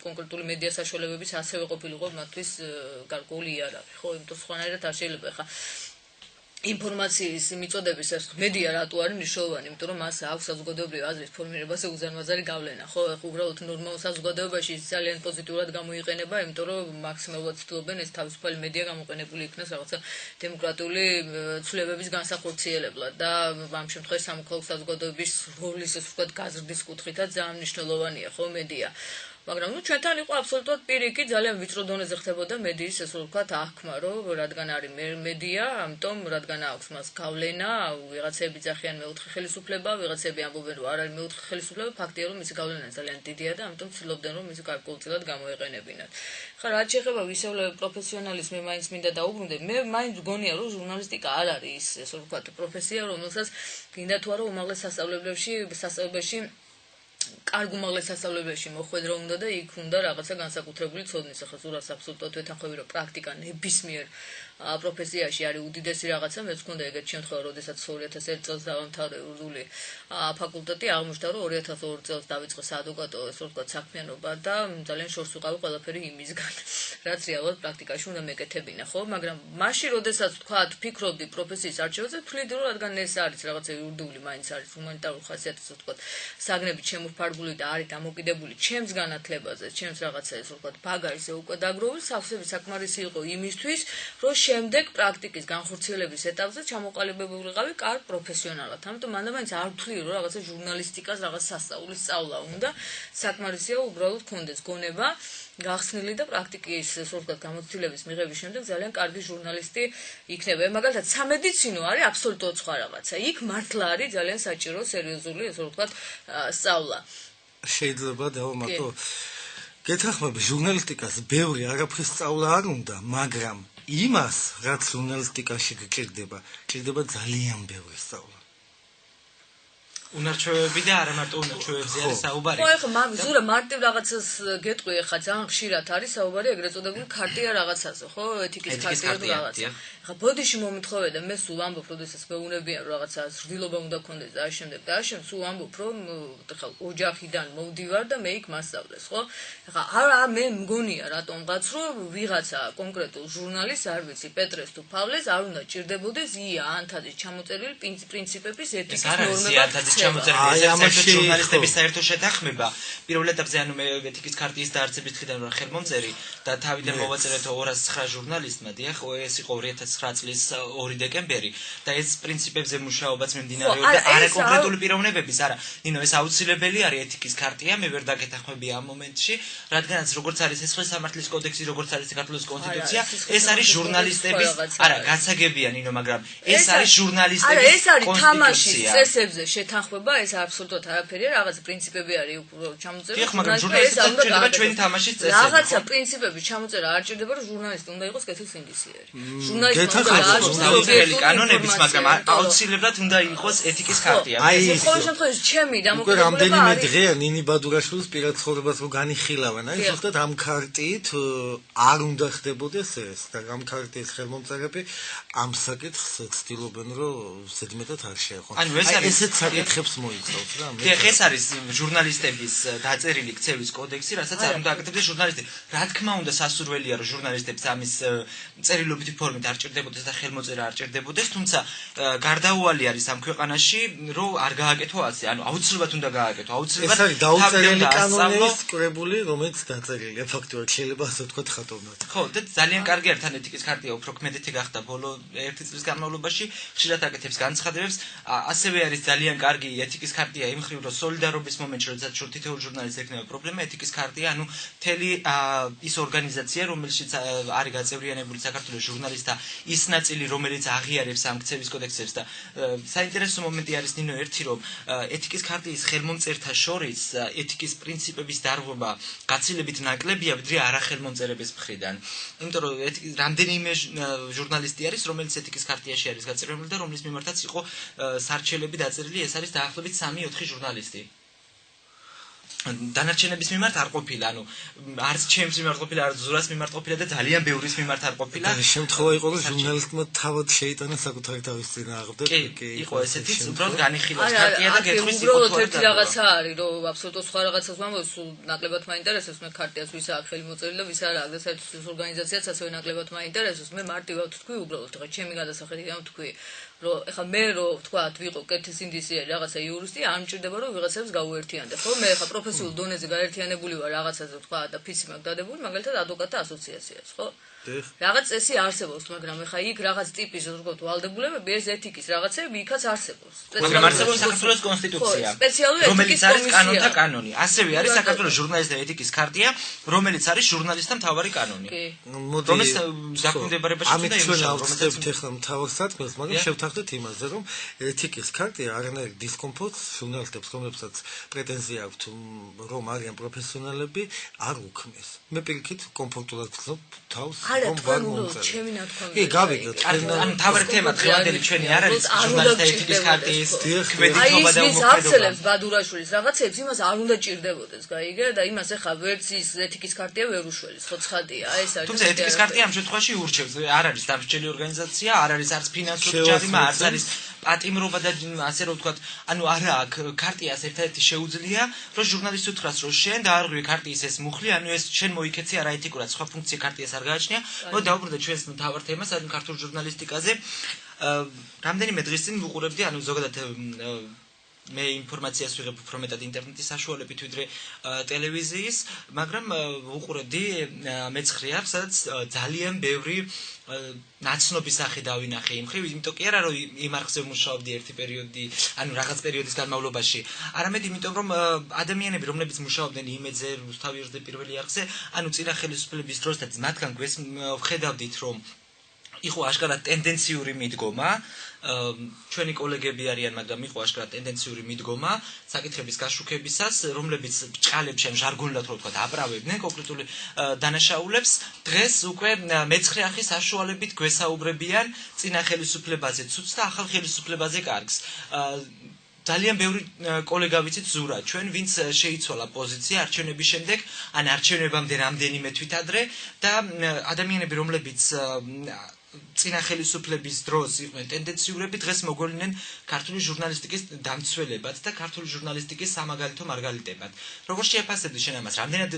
Speaker 4: კონკრეტული მედია საშუალებების ასევე ყოფილიყო მათთვის გარკვეული იარაღი, ხო, იმიტომ სხვანაირად არ შეიძლება ხა ინფორმაციის მიწოდების ეს მედია რატო არის მნიშვნელოვანი, იმიტომ რომ მას აქვს საზოგადოებრივი აზრის ფორმირებაზე უზარმაზარი გავლენა, ხო, ეხლა უბრალოდ ნორმალურ საზოგადოებაში ძალიან პოზიტიურად გამოიყენება, იმიტომ რომ მაქსიმალურად ცდილობენ ეს თავისუფალი მედია გამოყენებული იქნას რაღაცა დემოკრატიული ცვლილებების განსახორციელებლად და ამ შემთხვევაში სამოქალაქო საზოგადოების როლის ეს ვთქვათ გაზრდის კუთხითაც ძალიან მნიშვნელოვანია, ხო, მედია. მაგრამ ჩვენთან იყო აბსოლუტურად პირიქით ძალიან ვიწრო დონეზე ხდებოდა მედიის ესე ვთქვათ აღქმა, რომ რადგან არის მედია, ამიტომ რადგან აქვს მას გავლენა, ვიღაცები ძახიან მეოთხე ხელისუფლება, ვიღაცები ამბობენ რომ არ არის მეოთხე ხელისუფლება, ფაქტია რომ მისი გავლენა ძალიან დიდია და ამიტომ ცდილობდნენ რომ მისი გარკვეულწილად გამოეყენებინათ. ხა რაც შეეხება ვისეულებებ პროფესიონალის მე მაინც მინდა დაუბრუნდე, მე მაინც მგონია რომ ჟურნალისტიკა არ არის ესე ვთქვათ პროფესია, რომელსაც გინდა თუ არა უმაღლეს სასწავლებელში კარგ უმაღლეს სასწავლებელში მოხვედრა უნდა და იქ უნდა რაღაცა განსაკუთრებული ცოდნის. ახლა ზურას აბსოლუტურად ვეთანხმები რომ პრაქტიკა ნებისმიერ პროფესიაში არის უდიდესი რაღაცა. მეც მქონდა ეგეთი შემთხვევა, როდესაც 2001 წელს დავამთავრე ურდული ფაკულტეტი, აღმოჩნდა რომ 2002 წელს დავიწყე საადვოკატო ესე ვთქვათ საქმიანობა და ძალიან შორს ვიყავი ყველაფერი იმისგან, რაც რეალურად პრაქტიკაში უნდა მეკეთებინა, ხო? მაგრამ მაშინ, როდესაც ვთქვათ, ვფიქრობდი პროფესიის არჩევაზე, ვთვლიდი რომ რადგან ეს არის რაღაცა იურიდიული, მაინც არის ჰუმანიტარული ხასიათის ვთქვათ, საგნებით შემოფარგლული და არის დამოკიდებული ჩემს განათლებაზე, ჩემს რაღაცა ესე ვთქვათ, ბაგაჟზე უკვე დაგროვილი, სავსები საკმარისი იყო იმისთვის, რომ შემდეგ პრაქტიკის განხორციელების ეტაპზე ჩამოყალიბებულიყავი კარგ პროფესიონალად. ამიტომ მანდ-მაინც არ ვთვლი რომ რაღაცა ჟურნალისტიკას რაღაც სასწაულის სწავლა უნდა, საკმარისია უბრალოდ კონდეს გონება გახსნილი და პრაქტიკის ესე ვთქვათ გამოცდილების მიღების შემდეგ ძალიან კარგი ჟურნალისტი იქნება. მაგალითად სამედიცინო არის აბსოლუტურად სხვა რაღაცა. იქ მართლა არის ძალიან საჭირო სერიოზული ესე ვთქვათ სწავლა.
Speaker 3: შეიძლება დავამატო. გეთანხმები ჟურნალისტიკას ბევრი არაფრის სწავლა არ უნდა, მაგრამ იმას, რაც ჟურნალისტიკაში გჭირდება ძალიან ბევრი სწავლა.
Speaker 2: უნარჩვევები და არა მარტო უნარჩვევებზე არის საუბარი.
Speaker 4: ხო, ეხლა ზურა მარტივ რაღაცას გეტყვი, ეხლა ძალიან ხშირად არის საუბარი ეგრეთ წოდებული ქარტია რაღაცაზე, ხო? ეთიკის ქარტია თუ რაღაცა. ეხლა ბოდიში მომთხოვე და მე სულ ამბობ, როდესაც მეუნებიან რომ რაღაცა ზრდილობა უნდა გქონდეს და ამ შემდეგ და ამ შემდეგ სულ ამბობ, რომ ეხლა ოჯახიდან მოვდივარ და მე იქ მასწავლეს, ხო? ეხლა არა მე მგონია რატომღაც რომ ვიღაცა კონკრეტულ ჟურნალისტს, არ ვიცი, პეტრეს თუ პავლეს არ უნდა ჭირდებოდეს ია ანთაძის ჩამოწერილი პრინციპების ეთიკის ნორმებად.
Speaker 2: ჟურნალისტების საერთო შეთანხმება პირველ ეტაპზე ანუ მე ეთიკის ქარტიის დაარსების დღიდან ვარ ხელმომწერი და თავიდან მოვაწერეთ 209 ჟურნალისტმა, დიახ, ეს იყო 2009 წლის 2 დეკემბერი და ეს პრინციპებზე მუშაობაც მიმდინარეობდა არა კონკრეტული პიროვნებების, არა. ნინო, ეს აუცილებელი არის ეთიკის ქარტია, მე ვერ დაგეთანხმები ამ მომენტში, რადგანაც როგორც არის სისხლის სამართლის კოდექსი, როგორც არის საქართველოს კონსტიტუცია, ეს არის ჟურნალისტების, არა, გასაგებია ნინო, მაგრამ ეს არის ჟურნალისტების
Speaker 4: ეს არის თამაშის წესებზე შეთანხმება, ეს აბსოლუტურად არაფერია, რაღაც პრინციპები არის ჩამოწერილი.
Speaker 2: დიახ, მაგრამ ჟურნალისტებს ჭირდება ჩვენი თამაშის წესები.
Speaker 4: რაღაცა პრინციპები ჩამოწერა არ ჭირდება, რომ ჟურნალისტი უნდა იყოს კეთილსინდისიერი.
Speaker 2: ჟურნალისტები კანონების, მაგრამ აუცილებლად უნდა იყოს ეთიკის ქარტია.
Speaker 4: ეს ყოველ შემთხვევაში ჩემი დამოკიდებულება არის.
Speaker 3: რამდენიმე დღეა ნინი ბადურაშვილის პირად ცხოვრებას რო განიხილავენ, აი ზუსტად ამ ქარტით არ უნდა ხდებოდეს ეს და ამ ქარტის ხელმომწერები ამ საკითხს ცდილობენ, რომ ზედმეტად არ შეეყვანონ. აი ესეთ საკითხებს მოიცავს რა.
Speaker 2: დიახ, ეს არის ჟურნალისტების დაწერილი ქცევის კოდექსი, რასაც არ უნდა აკეთებდეს ჟურნალისტები. რა თქმა უნდა, სასურველია, რომ ჟურნალისტებს ამის წერილობითი ფორმით არ ჭირდებოდეს და ხელმოწერა არ ჭირდებოდეს, თუმცა გარდაუვალი არის ამ ქვეყანაში, რომ არ გააკეთო ასე. ანუ აუცილებლად უნდა გააკეთო, აუცილებლად.
Speaker 3: ეს არის დაუწერელი კანონების კრებული, რომელიც დაწერილია ფაქტობრივად, შეიძლება ასე ვთქვათ ხატოვნად.
Speaker 2: ხო, და ძალიან კარგი არის თან ეთიკის ქარტია, უფრო ქმედეთი გახდა ბოლო 1 წლის განმავლობაში, ხშირად აკეთებს განცხადებებს, ასევე არის ძალიან კარგი ეთიკის ქარტია იმ მხრივ, რომ სოლიდარობის მომენტში, როდესაც თითოეულ ჟურნალისტს ექნება პრობლემა, ეთიკის ქარტია, ანუ მთელი ის ორგანიზაცია, რომელშიც არის გაწევრიანებული საქართველოს ჟურნალისტთა ის ნაწილი, რომელიც აღიარებს ამ ქცევის კოდექსებს და საინტერესო მომენტი არის ნინო ერთი, რომ ეთიკის ქარტიის ხელმომწერთა შორის ეთიკის პრინციპების დარღვევა გაცილებით ნაკლებია, ვიდრე არახელმომწერების მხრიდან. იმიტომ რომ რამდენიმე ჟურნალისტი არის, რომელიც ეთიკის ქარტიაში არის გაწევრიანებული და რომლის მიმართაც იყო სარჩელები დაწერილი, ეს არის დაახლოებით 3-4 ჟურნალისტი. დანარჩენების მიმართ არ ყოფილა, ანუ არც ჩემს მიმართ ყოფილა, არც ზურას მიმართ ყოფილა და ძალიან ბევრის მიმართ არ ყოფილა.
Speaker 3: შემთხვევა იყო, რომ ჟურნალისტმა თავად შეიტანა საკუთარი თავის წინააღმდეგ.
Speaker 2: კი, იყო ესეთი, უბრალოდ განიხილავს ქარტია და გეტყვის იყო
Speaker 4: უბრალოდ ერთი რაღაცა არის, რომ აბსოლუტურად სხვა რაღაცას ვამბობ, სულ ნაკლებად მაინტერესებს მე ქარტიას ვის აქვს ხელი მოწერილი და ვის არ აქვს და საერთოდ ორგანიზაციაც ასევე ნაკლებად მაინტერესებს. მე მარტივად ვთქვი უბრალოდ, ხა ჩემი გადასახედიდან ვთქვი. რომ ეხლა მე რომ თქვათ ვიყო კეთის ინდისიერი რაღაცა იურისტი არ მჭირდება რომ ვიღაცებს გავუერთიანდე ხო მე ეხლა პროფესიულ დონეზე გაერთიანებული ვარ რაღაცაზე თქვა და ფიცი მაქვს დადებული მაგალითად ადვოკატთა ასოციაციას ხო რაღაც წესი არსებობს მაგრამ ეხლა იქ რაღაც ტიპის როგორ ვალდებულებები ეს ეთიკის რაღაცები იქაც არსებობს
Speaker 2: მაგრამ არსებობს საქართველოს კონსტიტუცია
Speaker 4: სპეციალური
Speaker 2: რომელიც არის კანონთა კანონი ასევე არის საქართველოს ჟურნალისტთა ეთიკის ქარტია რომელიც არის ჟურნალისტთა მთავარი კანონი რომელიც დაქვემდებარებაში
Speaker 3: უნდა იმუშავოს ეხლა მთავარ სათქმელს მაგრამ შევთანხმდეთ იმაზე რომ ეთიკის ქარტია არანაირ დისკომფორტს ჟურნალისტებს რომლებსაც პრეტენზია აქვთ რომ არიან პროფესიონალები არ უქმნის მე პირიქით კომფორტულად ვცნობ თავს
Speaker 4: რომ ვარ მომწერი. ჩემი ნათქვამი.
Speaker 3: კი, გავიგეთ.
Speaker 2: ანუ თავარი თემა დღევანდელი ჩვენი არ არის ჟურნალისტთა ეთიკის ქარტიის ქმედითობა და
Speaker 4: უმოქმედობა. აი, ის აცელებს ბადურაშვილის რაღაცებს, იმას არ უნდა ჭირდებოდეს, გაიგე? და იმას ახლა ვერც ის ეთიკის ქარტია ვერ უშველის, ხო ცხადია, ეს არის.
Speaker 2: თუმცა ეთიკის ქარტია ამ შემთხვევაში ურჩევს, არ არის დამსჯელი ორგანიზაცია, არ არის არც ფინანსური ჯარიმა, არც არის პატიმრობა და ასე რომ ვთქვათ, ანუ არა აქ ქარტიას ერთადერთი შეუძლია, რომ ჟურნალისტი უთხრას, რომ შენ დაარღვევი ქარტიის ეს მუხლი, ანუ ეს შენ მოიქეცი არაეთიკურად, სხვა ფუნქცია ქარტიას არ გააჩნია. მოდი დავუბრუნდეთ ჩვენს მთავარ თემას, ანუ ქართულ ჟურნალისტიკაზე. რამდენიმე დღის წინ ვუყურებდი, ანუ ზოგადად მე ინფორმაციას ვიღებ უფრო მეტად ინტერნეტის საშუალებით ვიდრე ტელევიზიის, მაგრამ ვუყურებდი მეცხრეებს, სადაც ძალიან ბევრი ნაცნობის სახე დავინახე იმ ხრივ, იმიტომ კი არა რომ იმ არხზე ვმუშაობდი ერთი პერიოდი, ანუ რაღაც პერიოდის განმავლობაში, არამედ იმიტომ რომ ადამიანები, რომლებიც მუშაობდნენ იმედზე, რუსთავიერზე პირველი არხზე, ანუ წინა ხელისუფლების დროსაც მათგან ვხედავდით რომ იყო აშკარად ტენდენციური მიდგომა, ჩვენი კოლეგები არიან, მაგრამ იყო აშკარად ტენდენციური მიდგომა საკითხების გაშუქებისას, რომლებიც ბჭყალებში ან ჟარგონულად რო ვთქვათ, აპრავებდნენ კონკრეტული დანაშაულებს, დღეს უკვე მეცხრე არხის საშუალებით გვესაუბრებიან წინა ხელისუფლებაზე ცუდს და ახალ ხელისუფლებაზე კარგს. ძალიან ბევრი კოლეგა ვიცით ზურა ჩვენ ვინც შეიცვალა პოზიცია არჩევნების შემდეგ ან არჩევნებამდე რამდენიმე თვით ადრე და ადამიანები რომლებიც წინა ხელისუფლების დროს იყვნენ ტენდენციურები დღეს მოგვევლინեն ქართული ჟურნალისტიკის დამცველებად და ქართული ჟურნალისტიკის სამაგალითო მარგალიტებად. როგორ შეაფასებდი შენ ამას? რამდენად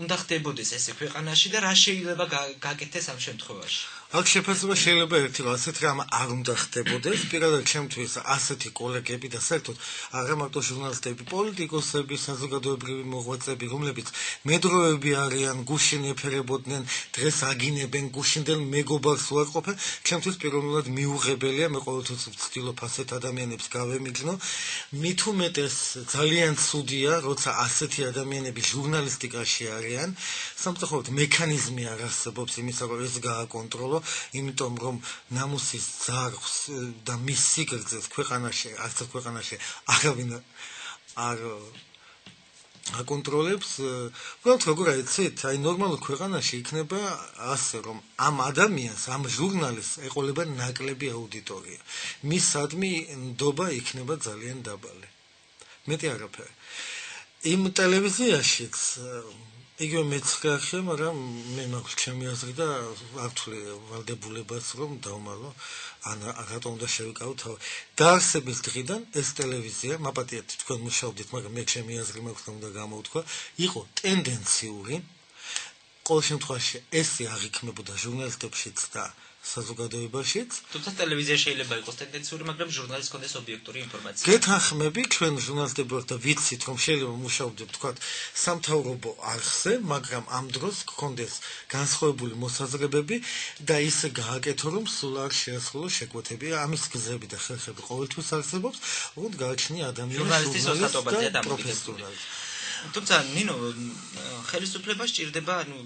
Speaker 2: უნდა ხდებოდეს ესე ქვეყანაში და რა შეიძლება გაკეთდეს ამ შემთხვევაში?
Speaker 3: აქ შეფასება შეიძლება ერთი ასეთ რამ არ უნდა ხდებოდეს. პირადად ჩემთვის ასეთი კოლეგები და საერთოდ არა მარტო ჟურნალისტები, პოლიტიკოსები, საზოგადოებრივი მოღვაწეები, რომლებიც მედროები არიან, გუშინ ეფერებოდნენ, დღეს აგინებენ გუშინდელ მეგობარს უარყოფენ, ჩემთვის პირველად მიუღებელია, მე ყოველთვის ვცდილობ ასეთ ადამიანებს გავემიგზნო. მით უმეტეს ძალიან ცუდია, როცა ასეთი ადამიანები ჟურნალისტიკაში არიან, სამწუხაროდ მექანიზმი არ არსებობს იმისა, რომ ეს გააკონტროლო. იმიტომ რომ ნამუსის ძარღვს და მის სიგრძეს ქვეყანაში, არც ქვეყანაში არავინ არ აკონტროლებს. უბრალოდ როგორ აიცით, აი ნორმალურ ქვეყანაში იქნება ასე რომ ამ ადამიანს, ამ ჟურნალისტს ეყოლება ნაკლები აუდიტორია. მისადმი ნდობა იქნება ძალიან დაბალი. მეტი არაფერი. იმ ტელევიზიაშიც იგივე მეცხრე, მაგრამ მე მაქვს ჩემი აზრი და არ ვთვლი ვალდებულებას რომ დავმალო ან რატომ უნდა შევიკავო თავი. დაარსების დღიდან ეს ტელევიზია, მაპატიეთ თქვენ მუშაობდით, მაგრამ მე ჩემი აზრი მაქვს და უნდა გამოვთქვა, იყო ტენდენციური. ყოველ შემთხვევაში ესე არ იქნებოდა ჟურნალისტებშიც და საზოგადოებაშიც.
Speaker 2: თუმცა ტელევიზია შეიძლება იყოს ტენდენციური, მაგრამ ჟურნალისტს ჰქონდეს ობიექტური ინფორმაცია.
Speaker 3: გეთანხმები, ჩვენ ჟურნალისტები ვართ და ვიცით, რომ შეიძლება მუშაობდეთ, თქვათ, სამთავრობო არხზე, მაგრამ ამ დროს გქონდეს განსხვავებული მოსაზრებები და ისე გააკეთო, რომ სულ არ შეასრულოს შეკვეთები. ამის გზები და ხერხები ყოველთვის არსებობს, უბრალოდ გააჩნია ადამიანის ჟურნალისტი და პროფესიონალი.
Speaker 2: თუმცა ნინო ხელისუფლებას ჭირდება, ანუ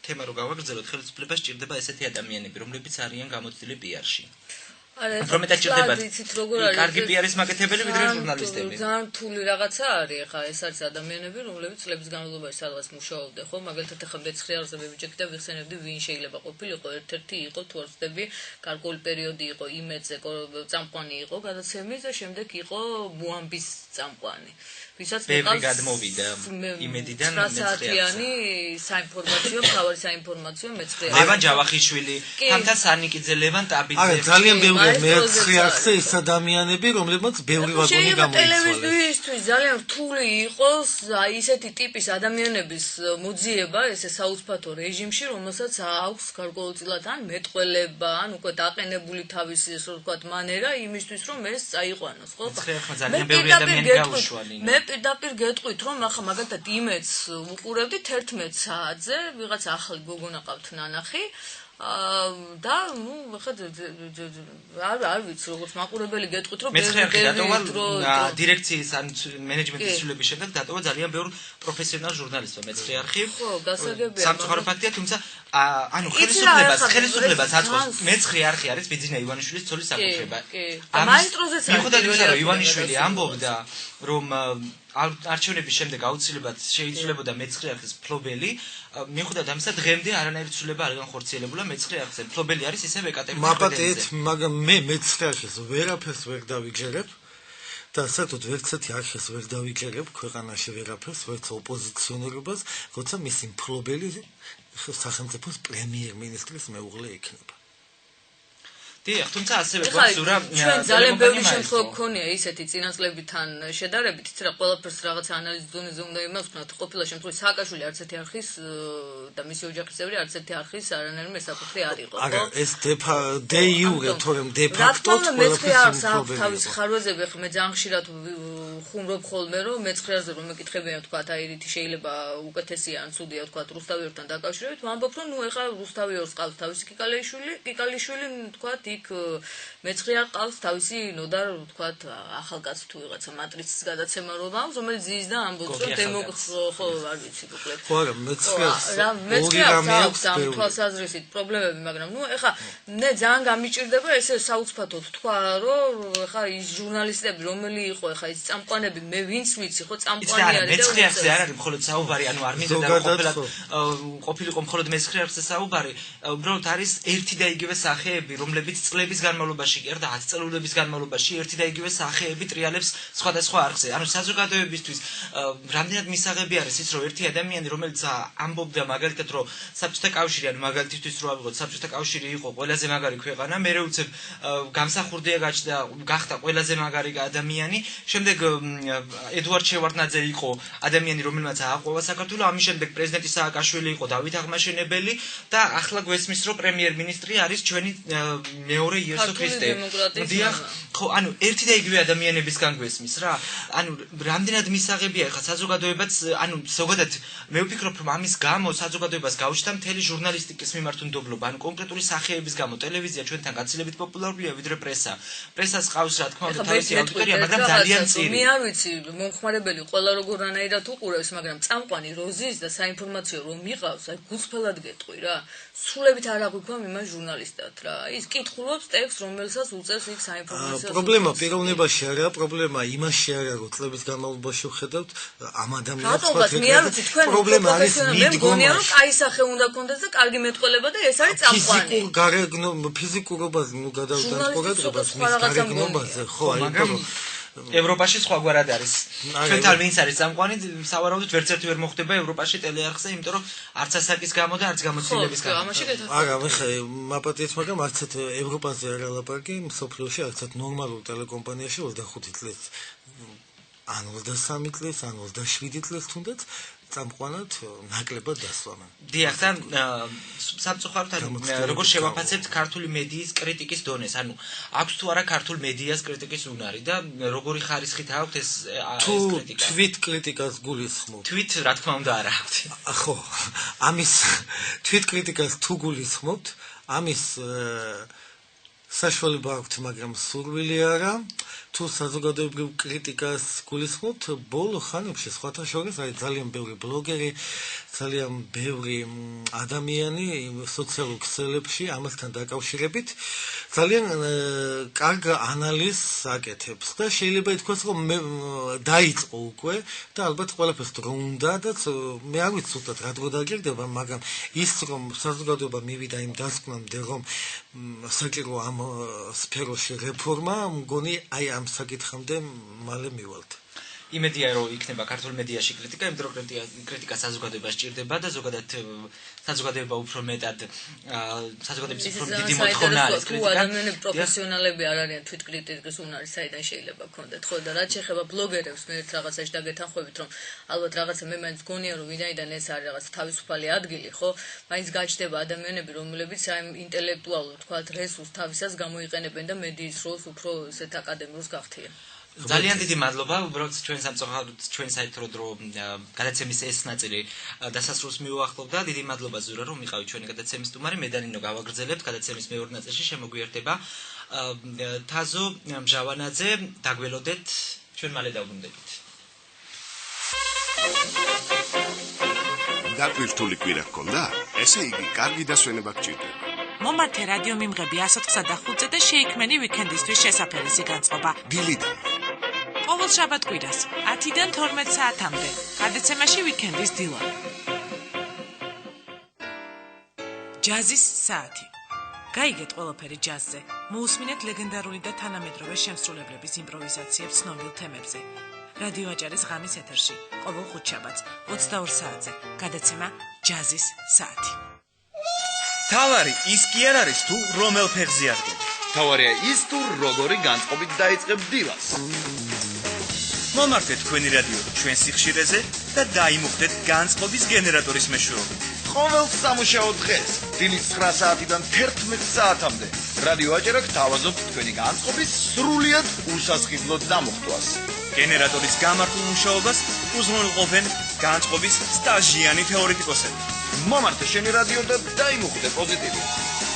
Speaker 2: თემა რო გავაგრძელოთ, ხელისუფლებას ჭირდება ესეთი ადამიანები, რომლებიც არიან გამოცდილი პიარში. უფრო მეტად ჭირდებათ. კარგი პიარის მაკეთებელი ვიდრე ჟურნალისტები.
Speaker 4: ძალიან რთული რაღაცა არის, ხა ეს არის ადამიანები, რომლებიც წლების განმავლობაში სადღაც მუშაობდნენ, ხო? მაგალითად ახლა მეცხრე არხზე ვიბიჭებდი და ვიხსენებდი, ვინ შეიძლება ყოფილიყო, ერთ-ერთი იყო თუ არ ვცდები, გარკვეული პერიოდი იყო იმედზე წამყვანი იყო გადაცემის და შემდეგ იყო ბუამბის წამყვანი. ვისაც
Speaker 2: ბევრი გადმოვიდა იმედიდან
Speaker 4: მეცხრეიანი საინფორმაციო, მთავარი საინფორმაციო მეცხრეარი.
Speaker 2: ლევან ჯავახიშვილი, თამთა სანიკიძე, ლევან ტაბიძე.
Speaker 3: არა, ძალიან ბევრი მე-900-ზე ის ადამიანები, რომლებმაც ბევრი ვაგონი გამოიცვალეს.
Speaker 4: ტელევიზიისთვის ძალიან რთული იყოს ისეთი ტიპის ადამიანების მოძიება ესე საოცფათო რეჟიმში, რომელსაც აქვს გარკვეულწილად ან მეტყველება, ან უკვე დაყენებული თავისი ესე ვთქვათ მანერა იმისთვის, რომ ეს წაიყვანოს, ხო?
Speaker 2: ძალიან ბევრი ადამიანი გაუშვალინე.
Speaker 4: მე პირდაპირ გეტყვით, რომ ახლა მაგალითად იმედს უყურებდით 11 საათზე, ვიღაც ახალი გოგონა ყავთ ნანახი. და ნუ ხა არ ვიცი როგორც მაყურებელი გეტყვით რომ
Speaker 2: დირექციის ან მენეჯმენტის ცვლილების შემდეგ დატოვა ძალიან ბევრი პროფესიონალ ჟურნალისტმა მეცხრე-არხი.
Speaker 4: ხო, გასაგებია.
Speaker 2: სამწუხარო ფაქტია, თუმცა ანუ ხელისუფლებას აწყობს მეცხრე-არხი არის ბიძინა ივანიშვილის ცოლის საკუთრება.
Speaker 4: და მაესტროზეც არის.
Speaker 2: მიუხედავად იმისა, რომ ივანიშვილი ამბობდა, რომ არჩევნების შემდეგ აუცილებლად შეიძლებოდა მეცხრე-არხის მფლობელი, მიუხედავად ამისა, დღემდე არანაირი ცვლილება არ განხორციელებულა მეცხრე-არხზე. მფლობელი არის ისევ ეკატერინე
Speaker 3: მაპატეთ, მაგრამ მე მეცხრე-არხის ვერაფერს ვერ დავიჯერებ. და საერთოდ ვერცერთი არხის ვერ დავიჯერებ ქვეყანაში ვერაფერს, ვერც ოპოზიციონერობას, როცა მისი მფლობელი სახელმწიფოს პრემიერ-მინისტრის მეუღლე იქნება.
Speaker 2: დიახ, თუმცა ასევე გვაქვს რა
Speaker 4: ჩვენ ძალიან ბევრი შემთხვევა გქონია ისეთი წინასწლებთან შედარებით, იცი რა ყველაფერს რაღაცა ანალიზის დონეზე უნდა იმავსკვნათ, ყოფილა შემთხვევაში სააკაშვილი არც ერთი არხის და მისი ოჯახის წევრი არც ერთი არხის არანაირი მესაკუთრე არ იყო, ხო?
Speaker 3: არა, ეს დე იურე, თორემ დე ფაქტო
Speaker 4: ყველაფერს აქვს თავისი ხარვეზები, ხო მე ძალიან ხშირად ხუმრობ ხოლმე, რომ მეცხრეაზე რომ მეკითხებიან, თქვა, აი რითი შეიძლება უკეთესია ან ცუდია, თქვა, რუსთავიორთან დაკავშირებით, ვამბობ, რომ ნუ ეხლა რუსთავიორს ყავს თავისი კიკალიშვილი, თქვა, იქ მეცხრეა ყავს თავისი ნოდარ, თქვა, ახალკაც თუ ვიღაცა მატრიცის გადაცემა რომ აქვს, რომელიც ზის და ამბობს, რომ ხო, არ ვიცი, უკლებ.
Speaker 3: ხო, არა, მეცხრეა
Speaker 4: აქვს ამ თვალსაზრისით პრობლემები, მაგრამ ნუ ეხლა მე ძალიან გამიჭირდება ესე საოცფათოდ თქვა, რომ ეხლა ის ჟურნალისტები, რომელი იყო ეხლა ის წამყვანები, მე ვინც ვიცი, ხო, წამყვანი არის და
Speaker 2: მეცხრეაზე არ არის მხოლოდ საუბარი, ანუ არ მინდოდა ყოფილიყო მხოლოდ მეცხრეაზე საუბარი, უბრალოდ არის ერთი და იგივე სახეები, რომლებიც წლების განმავლობაში, კი არა და 10 წელიწადების განმავლობაში ერთი და იგივე სახეები ტრიალებს სხვადასხვა არხზე. ანუ საზოგადოებისთვის რამდენად მისაღები არის ის, რომ ერთი ადამიანი, რომელიც ამბობდა მაგალითად, რომ საბჭოთა კავშირი, ანუ მაგალითისთვის რო ავიღოთ, საბჭოთა კავშირი იყო ყველაზე მაგარი ქვეყანა, მერე უცებ გამსახურდია გაჩნდა, გახდა ყველაზე მაგარი ადამიანი, შემდეგ ედუარდ შევარდნაძე იყო ადამიანი, რომელმაც ააყვავა საქართველო, ამის შემდეგ პრეზიდენტი სააკაშვილი იყო დავით აღმაშენებელი და ახლა გვესმის, რომ პრემიერ-მინისტრი არის ჩვენი მეორე იესო ქრისტე. დიახ, ხო, ანუ ერთი და იგივე ადამიანებისგან გვესმის რა. ანუ რამდენად მისაღებია ხა საზოგადოებაც, ანუ ზოგადად მე ვფიქრობ, რომ ამის გამო საზოგადოებას გაუჩნდა მთელი ჟურნალისტიკის მიმართ უნდობლობა, ანუ კონკრეტული სახეების გამო ტელევიზია ჩვენთან გაცილებით პოპულარულია ვიდრე პრესა. პრესას ყავს რა თქმა უნდა თავისი აუდიტორია, მაგრამ ძალიან წირი.
Speaker 4: მე არ ვიცი, მომხმარებელი ყველა როგორანაირად უყურებს, მაგრამ წამყვანი როზის და საინფორმაციო რომ მიყავს, აი გულწრფელად გეტყვი რა. სულებით არ აღვიქვამ იმას ჟურნალისტად რა. ის კითხულობს ტექსტს, რომელსაც უწევს იქ საინფორმაციო.
Speaker 3: პრობლემა პიროვნებაში არაა, პრობლემა იმაში არა, რომ წლების განმავლობაში ვხედავთ ამ ადამიანებს პრობლემა არის მიდგომა.
Speaker 4: რომ კაი სახე უნდა კონდეს და კარგი მეტყველება და ეს არის წამყვანი.
Speaker 3: ფიზიკურობას ნუ გადავდანყურებთ მის გარეგნობაზე, ხო,
Speaker 2: მაგრამ ევროპაში სხვაგვარად არის. ჩვენთან ვინც არის წამყვანი, სავარაუდოდ ვერც ერთი ვერ მოხდება ევროპაში ტელეარხზე, იმიტომ რომ არც ასაკის გამო და არც გამოცდილების გამო.
Speaker 3: არა, მე მაპატიეთ, მაგრამ არც ევროპაზე არ ალაპარაკი, მსოფლიოში არც ნორმალურ ტელეკომპანიაში 25 წლის, ან 23 წლის, ან 27 წლის თუნდაც წამყვანად ნაკლებად დასვამენ.
Speaker 2: დიახ, და სამწუხაროდ როგორ შევაფასებთ ქართული მედიის კრიტიკის დონეს? ანუ აქვს თუ არა ქართულ მედიას კრიტიკის უნარი და როგორი ხარისხით აქვს ეს კრიტიკა?
Speaker 3: თვით კრიტიკას გულისხმობ.
Speaker 2: თვით რა თქმა უნდა არ აქვს.
Speaker 3: ხო, ამის თვით კრიტიკას თუ გულისხმობთ, ამის საშუალება აქვს, მაგრამ სურვილი არა. თუ საზოგადოებრივ კრიტიკას გულისხმობთ, ბოლო ხანებში სხვათა შორის არის ძალიან ბევრი ბლოგერი, ძალიან ბევრი ადამიანი სოციალურ ქსელებში ამასთან დაკავშირებით ძალიან კარგ ანალიზს აკეთებს და შეიძლება ითქვას, რომ დაიწყო უკვე და ალბათ ყველაფერს დრო უნდა და მე არ ვიცი უბრალოდ რა დრო დაგერდება, მაგრამ ის რომ საზოგადოება მივიდა იმ დასკვნამდე, რომ საჭირო ამ სფეროში რეფორმა, მგონი აი ამ საკითხამდე მალე მივალთ.
Speaker 2: იმედია რომ იქნება ქართულ მედიაში კრიტიკა, იმიტომ რომ კრიტიკა საზოგადოებას ჭირდება და ზოგადად საზოგადოება უფრო მეტად საზოგადოების უფრო დიდი მოთხოვნა არის კრიტიკა.
Speaker 4: ადამიანები პროფესიონალები არ არიან თვითკრიტიკის უნარი საიდან შეიძლება გქონდეთ, ხო და რაც შეეხება ბლოგერებს, მე ერთ რაღაცაში დაგეთანხმებით, რომ ალბათ რაღაცა მე მაინც გონია რომ ვინაიდან ეს არის რაღაც თავისუფალი ადგილი, ხო? მაინც გაჩნდება ადამიანები, რომლებიც აი ინტელექტუალურ, თქვათ, რესურს თავისას გამოიყენებენ და მედიის როლს უფრო ესეთ აკადემიურს გახთიან.
Speaker 2: ძალიან დიდი მადლობა, უბრალოდ ჩვენ სამწუხაროდ ჩვენ საერთო დრო გადაცემის ეს ნაწილი დასასრულს მიუახლოვდა. დიდი მადლობა ზურა რომ მიყავით ჩვენი გადაცემის სტუმარი. მე და ნინო გავაგრძელებთ გადაცემის მეორე ნაწილში შემოგვიერთება თაზო მჟავანაძე, დაგველოდეთ, ჩვენ მალე დავბრუნდებით.
Speaker 5: დაკვირთული კვირა გქონდა? ესე იგი, კარგი დასვენება გჭირდება.
Speaker 6: მომართე რადიო მიმღები 105-ზე და შეიქმნენი ვიკენდისთვის შესაფერისი განწყობა.
Speaker 5: დილიდან.
Speaker 6: ყოველ შაბათ-კვირას 10-დან 12 საათამდე. გადაცემაში ვიკენდის დილა. ჯაზის საათი. გაიგეთ ყველაფერი ჯაზზე. მოусმინეთ ლეგენდარული და თანამედროვე შემსრულებლების იმპროვიზაციებს ცნობილ თემებზე. რადიო აჭარის ღამის ეთერში. ყოველ ხუთშაბათს 22 საათზე. გადაცემა ჯაზის საათი.
Speaker 1: თავარი ის კი არ არის თუ რომელ ფეხზე არგენ.
Speaker 7: თავარია ის თუ როგორი განწყობით დაიწყებ დილას.
Speaker 1: მომართეთ თქვენი რადიო ჩვენ სიხშირეზე და დაიმუხდეთ განწყობის გენერატორის მეშვეობით.
Speaker 7: ყოველ სამუშაო დღეს დილის 9 საათიდან 11 საათამდე რადიო აჭარა გთავაზობთ თქვენი განწყობის სრულიად უსასყიდლოდ დამუხტვას.
Speaker 1: გენერატორის გამართულ მუშაობას უზრუნველყოფენ განწყობის სტაჟიანი თეორეტიკოსები.
Speaker 7: მომართე შენი რადიო და დაიმუხდე პოზიტივი.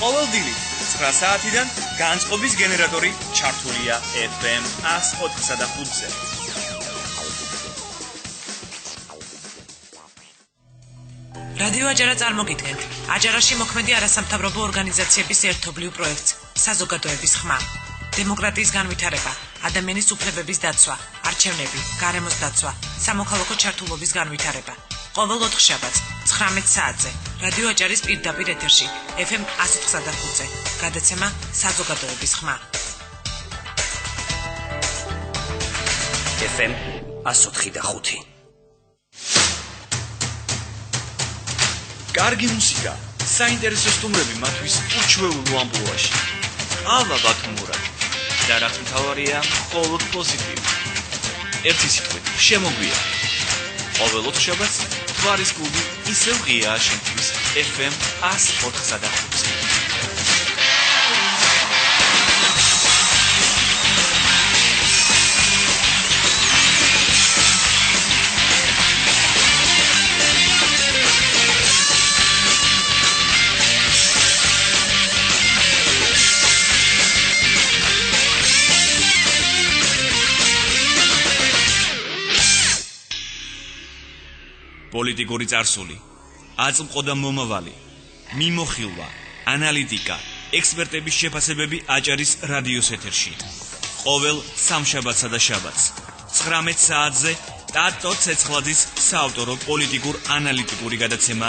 Speaker 1: ყოველ დილით 9 საათიდან განწყობის გენერატორი ჩართულია FM 104.5-ზე.
Speaker 6: რადიო აჭარა წარმოგიდგენთ აჭარაში მოქმედი არასამთავრობო ორგანიზაციების ერთობლივ პროექტს საზოგადოების ხმა. დემოკრატიის განვითარება, ადამიანის უფლებების დაცვა, არჩევნები, გარემოს დაცვა, სამოქალაქო ჩართულობის განვითარება. ყოველ 4 შაბათს 19 საათზე რადიო აჭარის პირდაპირ ეთერში FM 104.5-ზე. გადაცემა საზოგადოების ხმა.
Speaker 8: FM 104.5.
Speaker 1: კარგი მუსიკა, საინტერესო სტუმრები მათთვის უჩვეულო ამპლუაში. ალვა ბათუმურა და რაც მთავარია, მხოლოდ პოზიტივი. ერთი სიტყვით, შემოგვია. ყოველ 4 შაბათს თვარის კლუბი ისევ ღიაა შენთვის FM 104.5-ზე. პოლიტიკური წარსული, აწმყო და მომავალი, მიმოხილვა, ანალიტიკა, ექსპერტების შეფასებები აჭარის რადიოს ეთერში. ყოველ სამშაბათსა და შაბათს 19 საათზე ტატო ცეცხლაძის საავტორო პოლიტიკურ-ანალიტიკური გადაცემა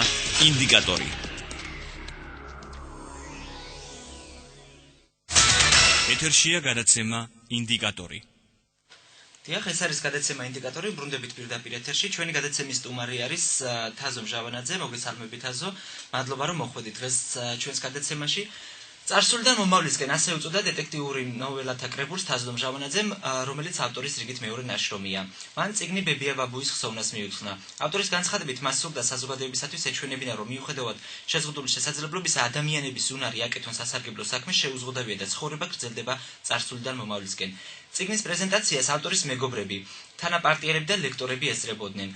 Speaker 1: ინდიკატორი. ეთერშია გადაცემა ინდიკატორი.
Speaker 2: დიახ, ეს არის გადაცემა ინდიკატორი, ბრუნდებით პირდაპირ ეთერში. ჩვენი გადაცემის სტუმარი არის თაზო მჟავანაძე, მოგესალმებით თაზო. მადლობა რომ მოხვედით დღეს ჩვენს გადაცემაში. წარსულიდან მომავლისკენ ასე უწოდა დეტექტიური ნოველათა კრებულს თაზო მჟავანაძემ, რომელიც ავტორის რიგით მეორე ნაშრომია. მან წიგნი ბებია ბაბუის ხსოვნას მიუძღვნა. ავტორის განცხადებით მას სურდა საზოგადოებისათვის ეჩვენებინა, რომ მიუხედავად შეზღუდული შესაძლებლობისა, ადამიანების უნარი აკეთონ სასარგებლო საქმე შეუზღუდავია და ცხოვრება გრძელდება წარსულიდან მომავლისკენ. წიგნის პრეზენტაციას ავტორის მეგობრები, თანაპარტიელები და ლექტორები ესწრებოდნენ.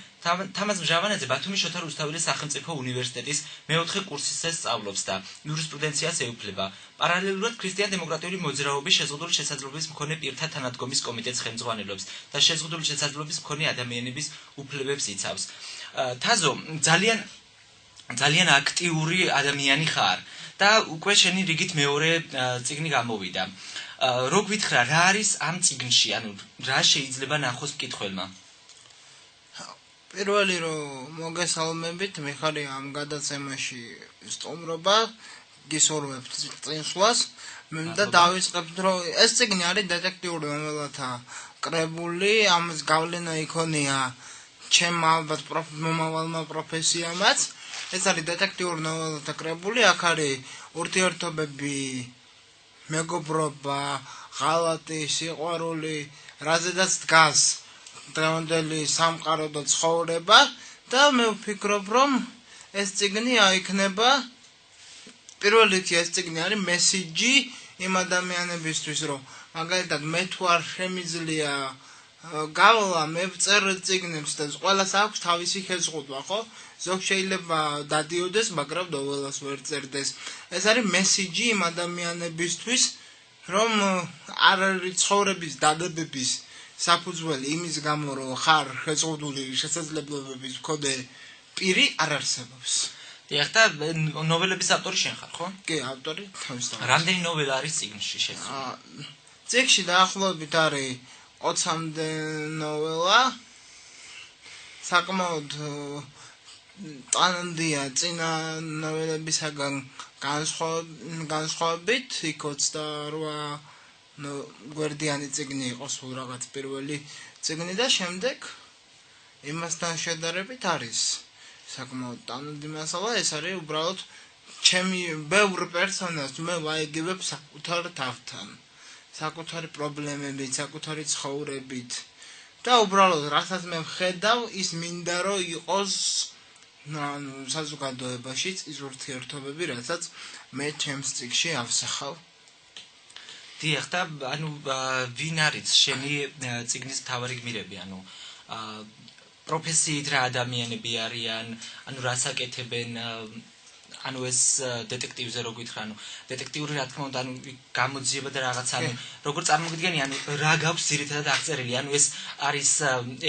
Speaker 2: თამაზ მჟავანაძე ბათუმის შოთა რუსთაველის სახელმწიფო უნივერსიტეტის მეოთხე კურსზე სწავლობს და იურისპრუდენციას ეუფლება. პარალელურად ქრისტიან-დემოკრატიული მოძრაობის შეზღუდული შესაძლებლობის მქონე პირთა თანადგომის კომიტეტს ხელმძღვანელობს და შეზღუდული შესაძლებლობის მქონე ადამიანების უფლებებს იცავს. თაზო, ძალიან აქტიური ადამიანი ხარ და უკვე შენი რიგით მეორე წიგნი გამოვიდა. რო გვითხრა, რა არის ამ წიგნში, ანუ რა შეიძლება ნახოს მკითხველმა?
Speaker 9: პირველი რომ მოგესალმებით, მიხარია ამ გადაცემაში სტუმრობა, გისურვებთ წინსვლას. მე და დავიწყებთ, რომ ეს წიგნი არის დეტექტიური ნოველათა კრებული, ამის გავლენა იქონია ჩემ ალბათ მომავალმა პროფესიამაც. ეს არის დეტექტიური ნოველათა კრებული, აქ არის ურთიერთობები, მეგობრობა, ღალატი, სიყვარული, რაზედაც დგას დღევანდელი სამყარო და ცხოვრება და მე ვფიქრობ, რომ ეს წიგნი აიქნება პირველ რიგში ეს წიგნი არის მესიჯი იმ ადამიანებისთვის, რომ მაგალითად მე თუ არ შემიძლია გავლა მე ვწერ წიგნებს და ყველას აქვს თავისი ხეზღუდვა, ხო? ზოგ შეიძლება დადიოდეს, მაგრამ ნოველას ვერ წერდეს. ეს არის მესიჯი იმ ადამიანებისთვის, რომ არ არის ცხოვრების დადებების საფუძველი იმის გამო, რომ ხარ ხეზღუდული შესაძლებლობების მქონე პირი არ არსებობს.
Speaker 2: დიახ, და ნოველების ავტორი შენ ხარ, ხო?
Speaker 9: კი, ავტორი თავისთავად.
Speaker 2: რამდენი ნოველა არის წიგნში შეცვლილი?
Speaker 9: წიგნში დაახლოებით არის 20-მდე ნოველა. საკმაოდ ტანადია წინა ნოველებისაგან განსხვავებით, იქ 28 გვერდიანი წიგნი იყო სულ რაღაც პირველი წიგნი და შემდეგ იმასთან შედარებით არის საკმაოდ ტანადი მასალა. ეს არის უბრალოდ ჩემი ბევრ პერსონაჟს მე ვაიგივებ საკუთარ თავთან, საკუთარი პრობლემებით, საკუთარი ცხოვრებით და უბრალოდ რასაც მე ვხედავ, ის მინდა რომ იყოს საზოგადოებაშიც ის ურთიერთობები, რასაც მე ჩემს წიგნში ავსახავ.
Speaker 2: დიახ, და ვინ არის შენი წიგნის მთავარი გმირები, პროფესიით რა ადამიანები არიან, რას აკეთებენ, ეს დეტექტივზე რო გითხრა, დეტექტიური რა თქმა უნდა, გამოძიება და რაღაც, როგორ წარმოგიდგენი, რა გაქვს ძირითადად აღწერილი, ეს არის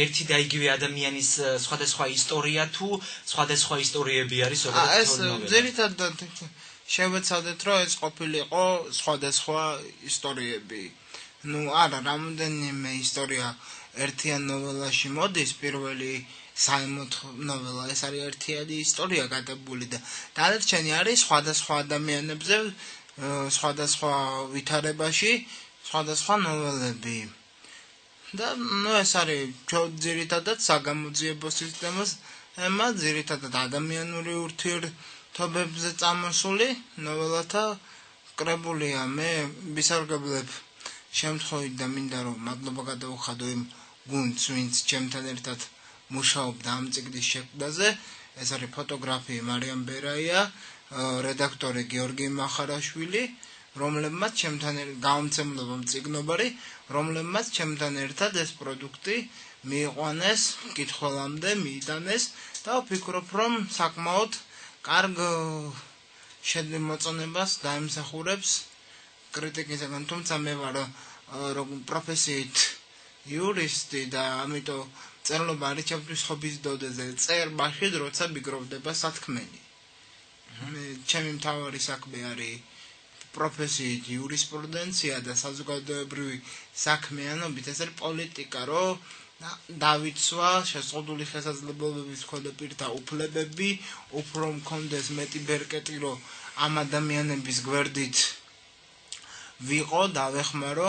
Speaker 2: ერთი და იგივე ადამიანის სხვადასხვა ისტორია თუ სხვადასხვა ისტორიები არის, როგორც
Speaker 9: ეს ძირითადად შევეცადეთ, რომ ეს ყოფილიყო სხვადასხვა ისტორიები. არა, რამდენიმე ისტორია ერთიან ნოველაში მოდის, პირველი საიმოთ ნოველა, ეს არის ერთიანი ისტორია გადებული და დანარჩენი არის სხვადასხვა ადამიანებზე, სხვადასხვა ვითარებაში, სხვადასხვა ნოველები. და ეს არის ძირითადად საგამოძიებო სისტემას, ძირითადად ადამიანური ურთიერთობებზე წამოსული ნოველათა კრებულია. მე ვისარგებლებ შემთხვევით და მინდა რომ მადლობა გადავუხადო იმ გუნდს, ვინც ჩემთან ერთად მუშაობდა ამ წიგნის შექმნაზე. ეს არის ფოტოგრაფი მარიამ ბერაია, რედაქტორი გიორგი მახარაშვილი, რომლებმაც ჩემთან გამომცემლობა მწიგნობარი, რომლებმაც ჩემთან ერთად ეს პროდუქტი მიიყვანეს, მკითხველამდე მიიტანეს და ვფიქრობ, რომ საკმაოდ კარგ შემოწონებას დაიმსახურებს კრიტიკისგან, თუმცა მე ვარ პროფესიით იურისტი და ამიტომ წერლობა არის ჩემთვის ხობის დოდაზე, წერ მაშინ, როცა მიგროვდება სათქმელი. ჩემი მთავარი საქმე არის პროფესიით იურისპრუდენცია და საზოგადოებრივი საქმიანობით, ეს არის პოლიტიკა, რომ დავიცვა შეზღუდული შესაძლებლობების მქონე პირთა უფლებები, უფრო მქონდეს მეტი ბერკეტი, რომ ამ ადამიანების გვერდით ვიყო, დავეხმარო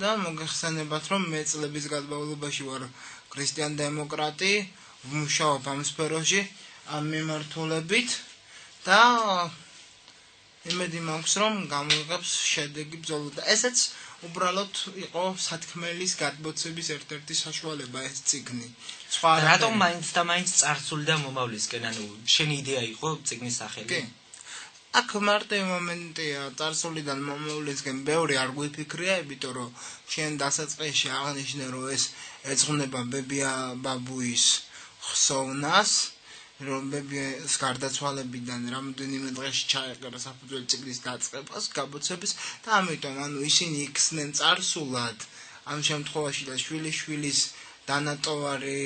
Speaker 9: და მოგეხსენებათ, რომ მე წლების განმავლობაში ვარ ქრისტიან დემოკრატი, ვმუშაობ ამ სფეროში, ამ მიმართულებით და იმედი მაქვს, რომ გამოიღებს შედეგი ბრძოლად. ესეც უბრალოდ იყო სათქმელის გადმოცემის ერთ-ერთი საშუალება ეს წიგნი.
Speaker 2: რატომ მაინც და მაინც წარსული და მომავლისკენ, შენი იდეა იყო წიგნის სახელი?
Speaker 9: კი. აქ მარტივი მომენტია, წარსულიდან მომავლისკენ ბევრი არ გვიფიქრია, იმიტომ რომ შენ დასაწყისში აღნიშნე, რომ ეს ეძღვნება ბებია ბაბუის ხსოვნას, რომ ბებიას გარდაცვალებიდან რამდენიმე დღეში ჩაეყარა საფუძველი წიგნის დაწყებას, გამოცემის და ამიტომ ისინი იქცნენ წარსულად ამ შემთხვევაში და შვილიშვილის დანატოვარი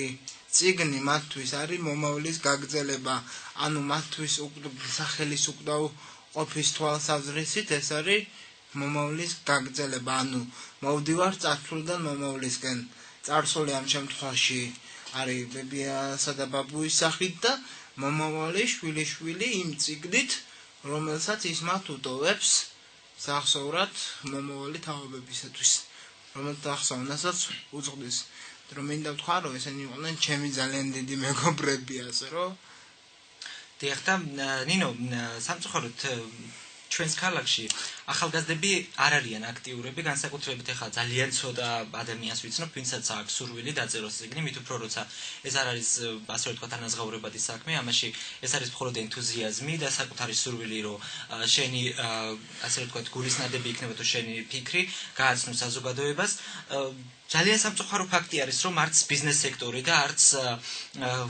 Speaker 9: წიგნი მათთვის არის მომავლის გაგრძელება, მათთვის სახელის უკვდავ ყოფის თვალსაზრისით ეს არის მომავლის გაგრძელება, მოვდივარ წარსულიდან მომავლისკენ. წარსული ამ შემთხვევაში არის ბებიასა და ბაბუის სახით და მომავალი შვილიშვილი იმ წიგნით, რომელსაც ის მათ უტოვებს სახსოვრად მომავალი თაობებისათვის. რომელთა ახსოვნასაც უძღვნის რომ მინდა ვთქვა რომ ესენი იყვნენ ჩემი ძალიან დიდი მეგობრები ასე რომ
Speaker 2: დიახ და ნინო სამწუხაროდ ჩვენს ქალაქში ახალგაზრდები არ არიან აქტიურები, განსაკუთრებით ახლა ძალიან ცოტა ადამიანს ვიცნობ, ვინცაც აქვს სურვილი დაწეროს წიგნი, მით უფრო როცა ეს არ არის ასე ვთქვათ ანაზღაურებადი საქმე, ამაში ეს არის მხოლოდ ენთუზიაზმი და საკუთარი სურვილი, რომ შენი ასე ვთქვათ გულისნადები იქნება თუ შენი ფიქრი გააცნო საზოგადოებას. ძალიან სამწუხარო ფაქტი არის, რომ არც ბიზნეს სექტორი და არც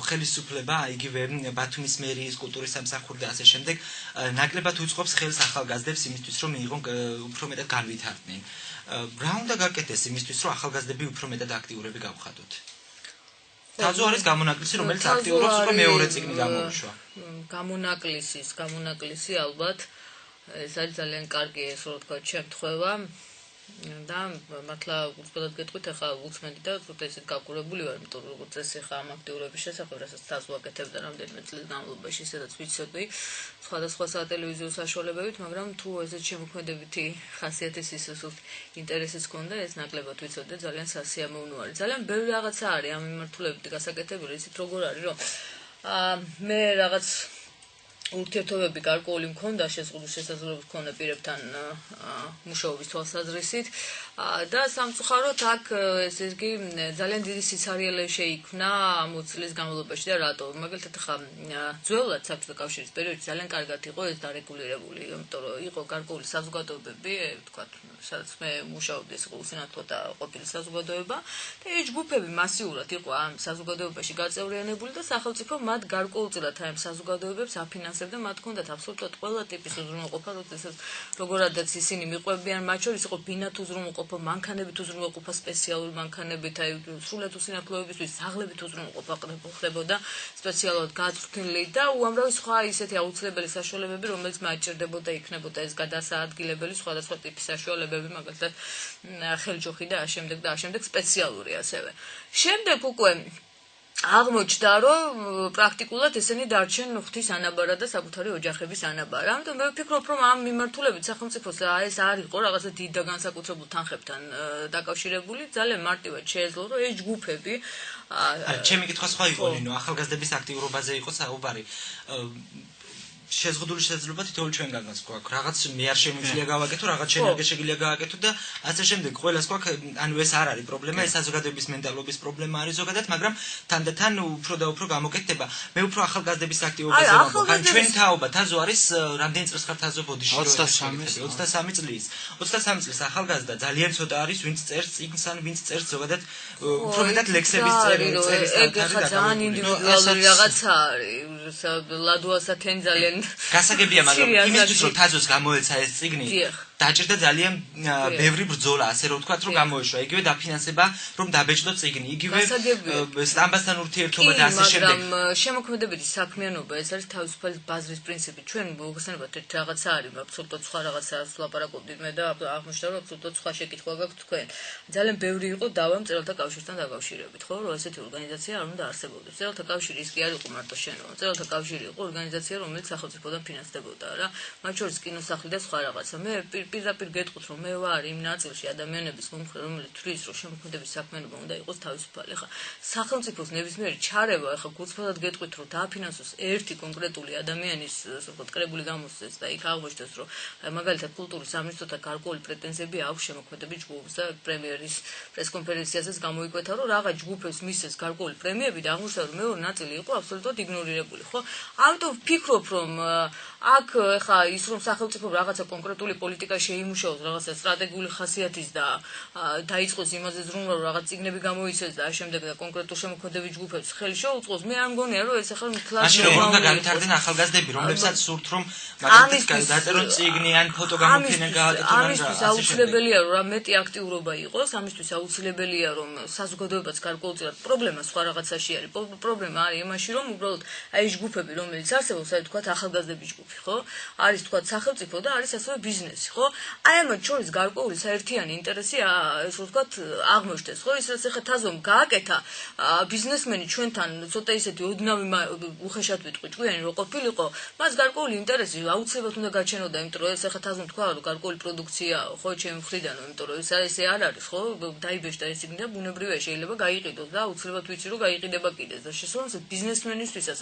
Speaker 2: ხელისუფლება, იგივე ბათუმის მერიის კულტურის სამსახური და ასე შემდეგ, ნაკლებად უწყობს ხელს ახალგაზრდებს იმისთვის, რომ მიიღონ უფრო მეტად განვითარდნენ. რა უნდა გაკეთდეს იმისთვის, რომ ახალგაზრდები უფრო მეტად აქტიურები გავხადოთ? თაზო არის გამონაკლისი, რომელიც აქტიურობს უკვე მეორე წიგნი გამოვიშვა.
Speaker 4: გამონაკლისი ალბათ ეს არის ძალიან კარგი ესე რომ ვთქვათ შემთხვევა. და მართლა უბრალოდ გეტყვით ახლა უცმენდი და უბრალოდ ესეთ გაგურებული ვარ, იმიტომ რომ როგორც ეს ახლა ამ აქტიურობის შესახებ, რასაც თასო აკეთებდა რამდენიმე წლის განმავლობაში, სადაც ვიცოდი სხვადასხვა სატელევიზიო საშუალებებით, მაგრამ თუ ესეთ შემოქმედებითი ხასიათის ისუსუთ ინტერესის ჰქონდა, ეს ნაკლებად ვიცოდი და ძალიან სასიამოვნო არის. ძალიან ბევრი რაღაცა არის ამ მიმართულებით გასაკეთებელი, იცით როგორ არის, რომ მე რაღაც ურთიერთობები გარკვეული მქონდა შეზღუდვის შესაძლებლობა მქონდა პირებთან მუშაობის თვალსაზრისით და სამწუხაროდ აქ ესე იგი ძალიან დიდი სიცარიელე შეიქმნა ამ 20 წლის განმავლობაში და რატო? მაგალითად ახლა ძველად საბჭოთა კავშირის პერიოდში ძალიან კარგად იყო ეს დარეგულირებული, იმიტომ რომ იყო გარკვეული საზოგადოებები, ვთქვათ, სადაც მე მუშაობდი, ეს იყო უსინათლოთა ყოფილი საზოგადოება და ეს ჯგუფები მასიურად იყო ამ საზოგადოებაში გაწევრიანებული და სახელმწიფო მათ გარკვეულწილად ამ საზოგადოებებს აფინანსებდა, მათ ჰქონდათ აბსოლუტურად ყველა ტიპის უზრუნველყოფა, როდესაც როგორადაც ისინი მიყვებიან, მათ შორის იყო ბინათ უზრუნველყოფა, მანქანებით უზრუნველყოფა, სპეციალური მანქანებით, აი სრულად უსინათლოებისთვის საღლებით უზრუნველყოფა ხდებოდა სპეციალურად გაწვრთნილი და უამრავი სხვა ისეთი აუცილებელი საშუალებები, რომელიც მათ ჭირდებოდა იქნებოდა ეს გადასაადგილებელი სხვადასხვა ტიპის საშუალებები, მაგალითად ხელჯოხი და ამავდროულად სპეციალური ასევე. შემდეგ უკვე აღმოჩნდა, რომ პრაქტიკულად ესენი დარჩენ ღვთის ანაბარა და საკუთარი ოჯახების ანაბარა. ამიტომ მე ვფიქრობ, რომ ამ მიმართულებით სახელმწიფოს ეს არ იყო რაღაცა დიდ და განსაკუთრებულ თანხებთან დაკავშირებული, ძალიან მარტივად შეეძლო, რომ ეს ჯგუფები
Speaker 2: ჩემი კითხვა სხვა იყო, ნინო, ახალგაზრდების აქტიურობაზე იყო საუბარი. შეზღუდული შესაძლებლობა თითოეულ ჩვენგანაც გვაქვს. რაღაც მე არ შემიძლია გავაკეთო, რაღაც შენ არ შეგიძლია გააკეთო და ასე შემდეგ. ყველას გვაქვს, ანუ ეს არ არის პრობლემა, ეს საზოგადოების მენტალობის პრობლემა არის ზოგადად, მაგრამ თანდათან უფრო და უფრო გამოკეთდება. მე უფრო ახალგაზრდების აქტიურობაზე ვამბობ. ან ჩვენ თაობა თაზო არის რამდენი წელს ხარ თაზო ბოდიში? 23 წლის. 23 წლის ახალგაზრდა ძალიან ცოტა არის, ვინც წერს წიგნს ან ვინც წერს ზოგადად უფრო მეტად ლექსების წერის
Speaker 4: ეგ ძალიან ინდივიდუალური რაღაცა არის. ლადუასათენ ძალიან
Speaker 2: გასაგებია, მაგრამ იმისთვის რომ თაზოს გამოეცა ეს წიგნი, დაჭირდა ძალიან ბევრი ბრძოლა, ასე რომ ვთქვათ, რომ გამოეშვა. იგივე დაფინანსება, რომ დაბეჭდო წიგნი, იგივე სტამბასთან ურთიერთობა და ასე შემდეგ.
Speaker 4: მაგრამ შემოქმედებითი საქმიანობა ეს არის თავისუფალი ბაზრის პრინციპი. ჩვენ მოგხსენებათ ერთ რაღაცა არის, აბსოლუტურად სხვა რაღაცას ვლაპარაკობდით მე და აღმოჩნდა, რომ აბსოლუტურად სხვა შეკითხვა გაქვთ თქვენ. ძალიან ბევრი იყო დავა მწერალთა კავშირთან დაკავშირებით, ხო, რომ ესეთი ორგანიზაცია არ უნდა არსებობდეს. მწერალთა კავშირი ის კი არ იყო მარტო შენობა. მწერალთა კავშირი იყო ორგანიზაცია, რომელიც სახელმწიფოდან ფინანსდებოდა რა. მათ შორის კინოსახლი და სხვა რაღაცა. მე პირდაპირ გეტყვით, რომ მე ვარ იმ ნაწილში ადამიანების მომხრე, რომელიც თვლის, რომ შემოქმედების საქმიანობა უნდა იყოს თავისუფალი. ხა სახელმწიფოს ნებისმიერი ჩარევა, ხა გულწრფელად გეტყვით, რომ დააფინანსოს ერთი კონკრეტული ადამიანის, ასე ვთქვათ, კრებული გამოსცეს და იქ აღმოჩნდეს, რომ მაგალითად კულტურის სამინისტროთა გარკვეული პრეტენზიები აქვს შემოქმედების ჯგუფს და პრემიერის პრესკონფერენციაზეც გამოიკვეთა, რომ რაღაც ჯგუფებს მისცეს გარკვეული პრემიები და აღმოჩნდა, რომ მეორე ნაწილი იყო აბსოლუტურად იგნორირებული, ხო? ამიტომ ვფიქრობ, რომ აქ ხა ის რომ სახელმწიფო რაღაცა კონკრეტული პოლიტიკა შეიმუშაოს, რაღაცა სტრატეგიული ხასიათის და დაიწყოს იმაზე ზრუნვა, რომ რაღაც წიგნები გამოიცეს და შემდეგ და კონკრეტულ შემოქმედებით ჯგუფებს ხელი შეუწყოს, მე არ მგონია, რომ ეს ახლა მთლად
Speaker 2: მაშინ როგორ უნდა განვითარდნენ ახალგაზრდები, რომლებსაც სურთ, რომ მაგალითად დაწერონ წიგნი ან ფოტო გამოფენა გააკეთონ ან
Speaker 4: ამისთვის აუცილებელია, რომ მეტი აქტიურობა იყოს, ამისთვის აუცილებელია, რომ საზოგადოებაც გარკვეულწილად პრობლემა სხვა რაღაცაში არის. პრობლემა არის იმაში, რომ უბრალოდ აი ეს ჯგუფები, რომელიც არსებობს, აი თქვათ ახალგაზრდების ჯგუფი, ხო? არის თქვათ სახელმწიფო და არის ასევე ბიზნესი, ხო? ხო? აი ამათ შორის გარკვეული საერთიანი ინტერესი ესე ვთქვათ აღმოჩნდეს, ხო? ის რაც ახლა თაზომ გააკეთა ბიზნესმენი ჩვენთან ცოტა ისეთი ოდნავი უხეშად ვიტყვი ჭკვიანი რო ყოფილიყო, მას გარკვეული ინტერესი აუცილებლად უნდა გაჩენოდა, იმიტომ რომ ეს ახლა თაზომ თქვა რომ გარკვეული პროდუქცია ხო ჩემი მხრიდან, იმიტომ რომ ესე არ არის, ხო? დაიბეჭდა ეს იგი და ბუნებრივია შეიძლება გაიყიდოს და აუცილებლად ვიცი რომ გაიყიდება კიდეც და შესაბამისად ბიზნესმენისთვისაც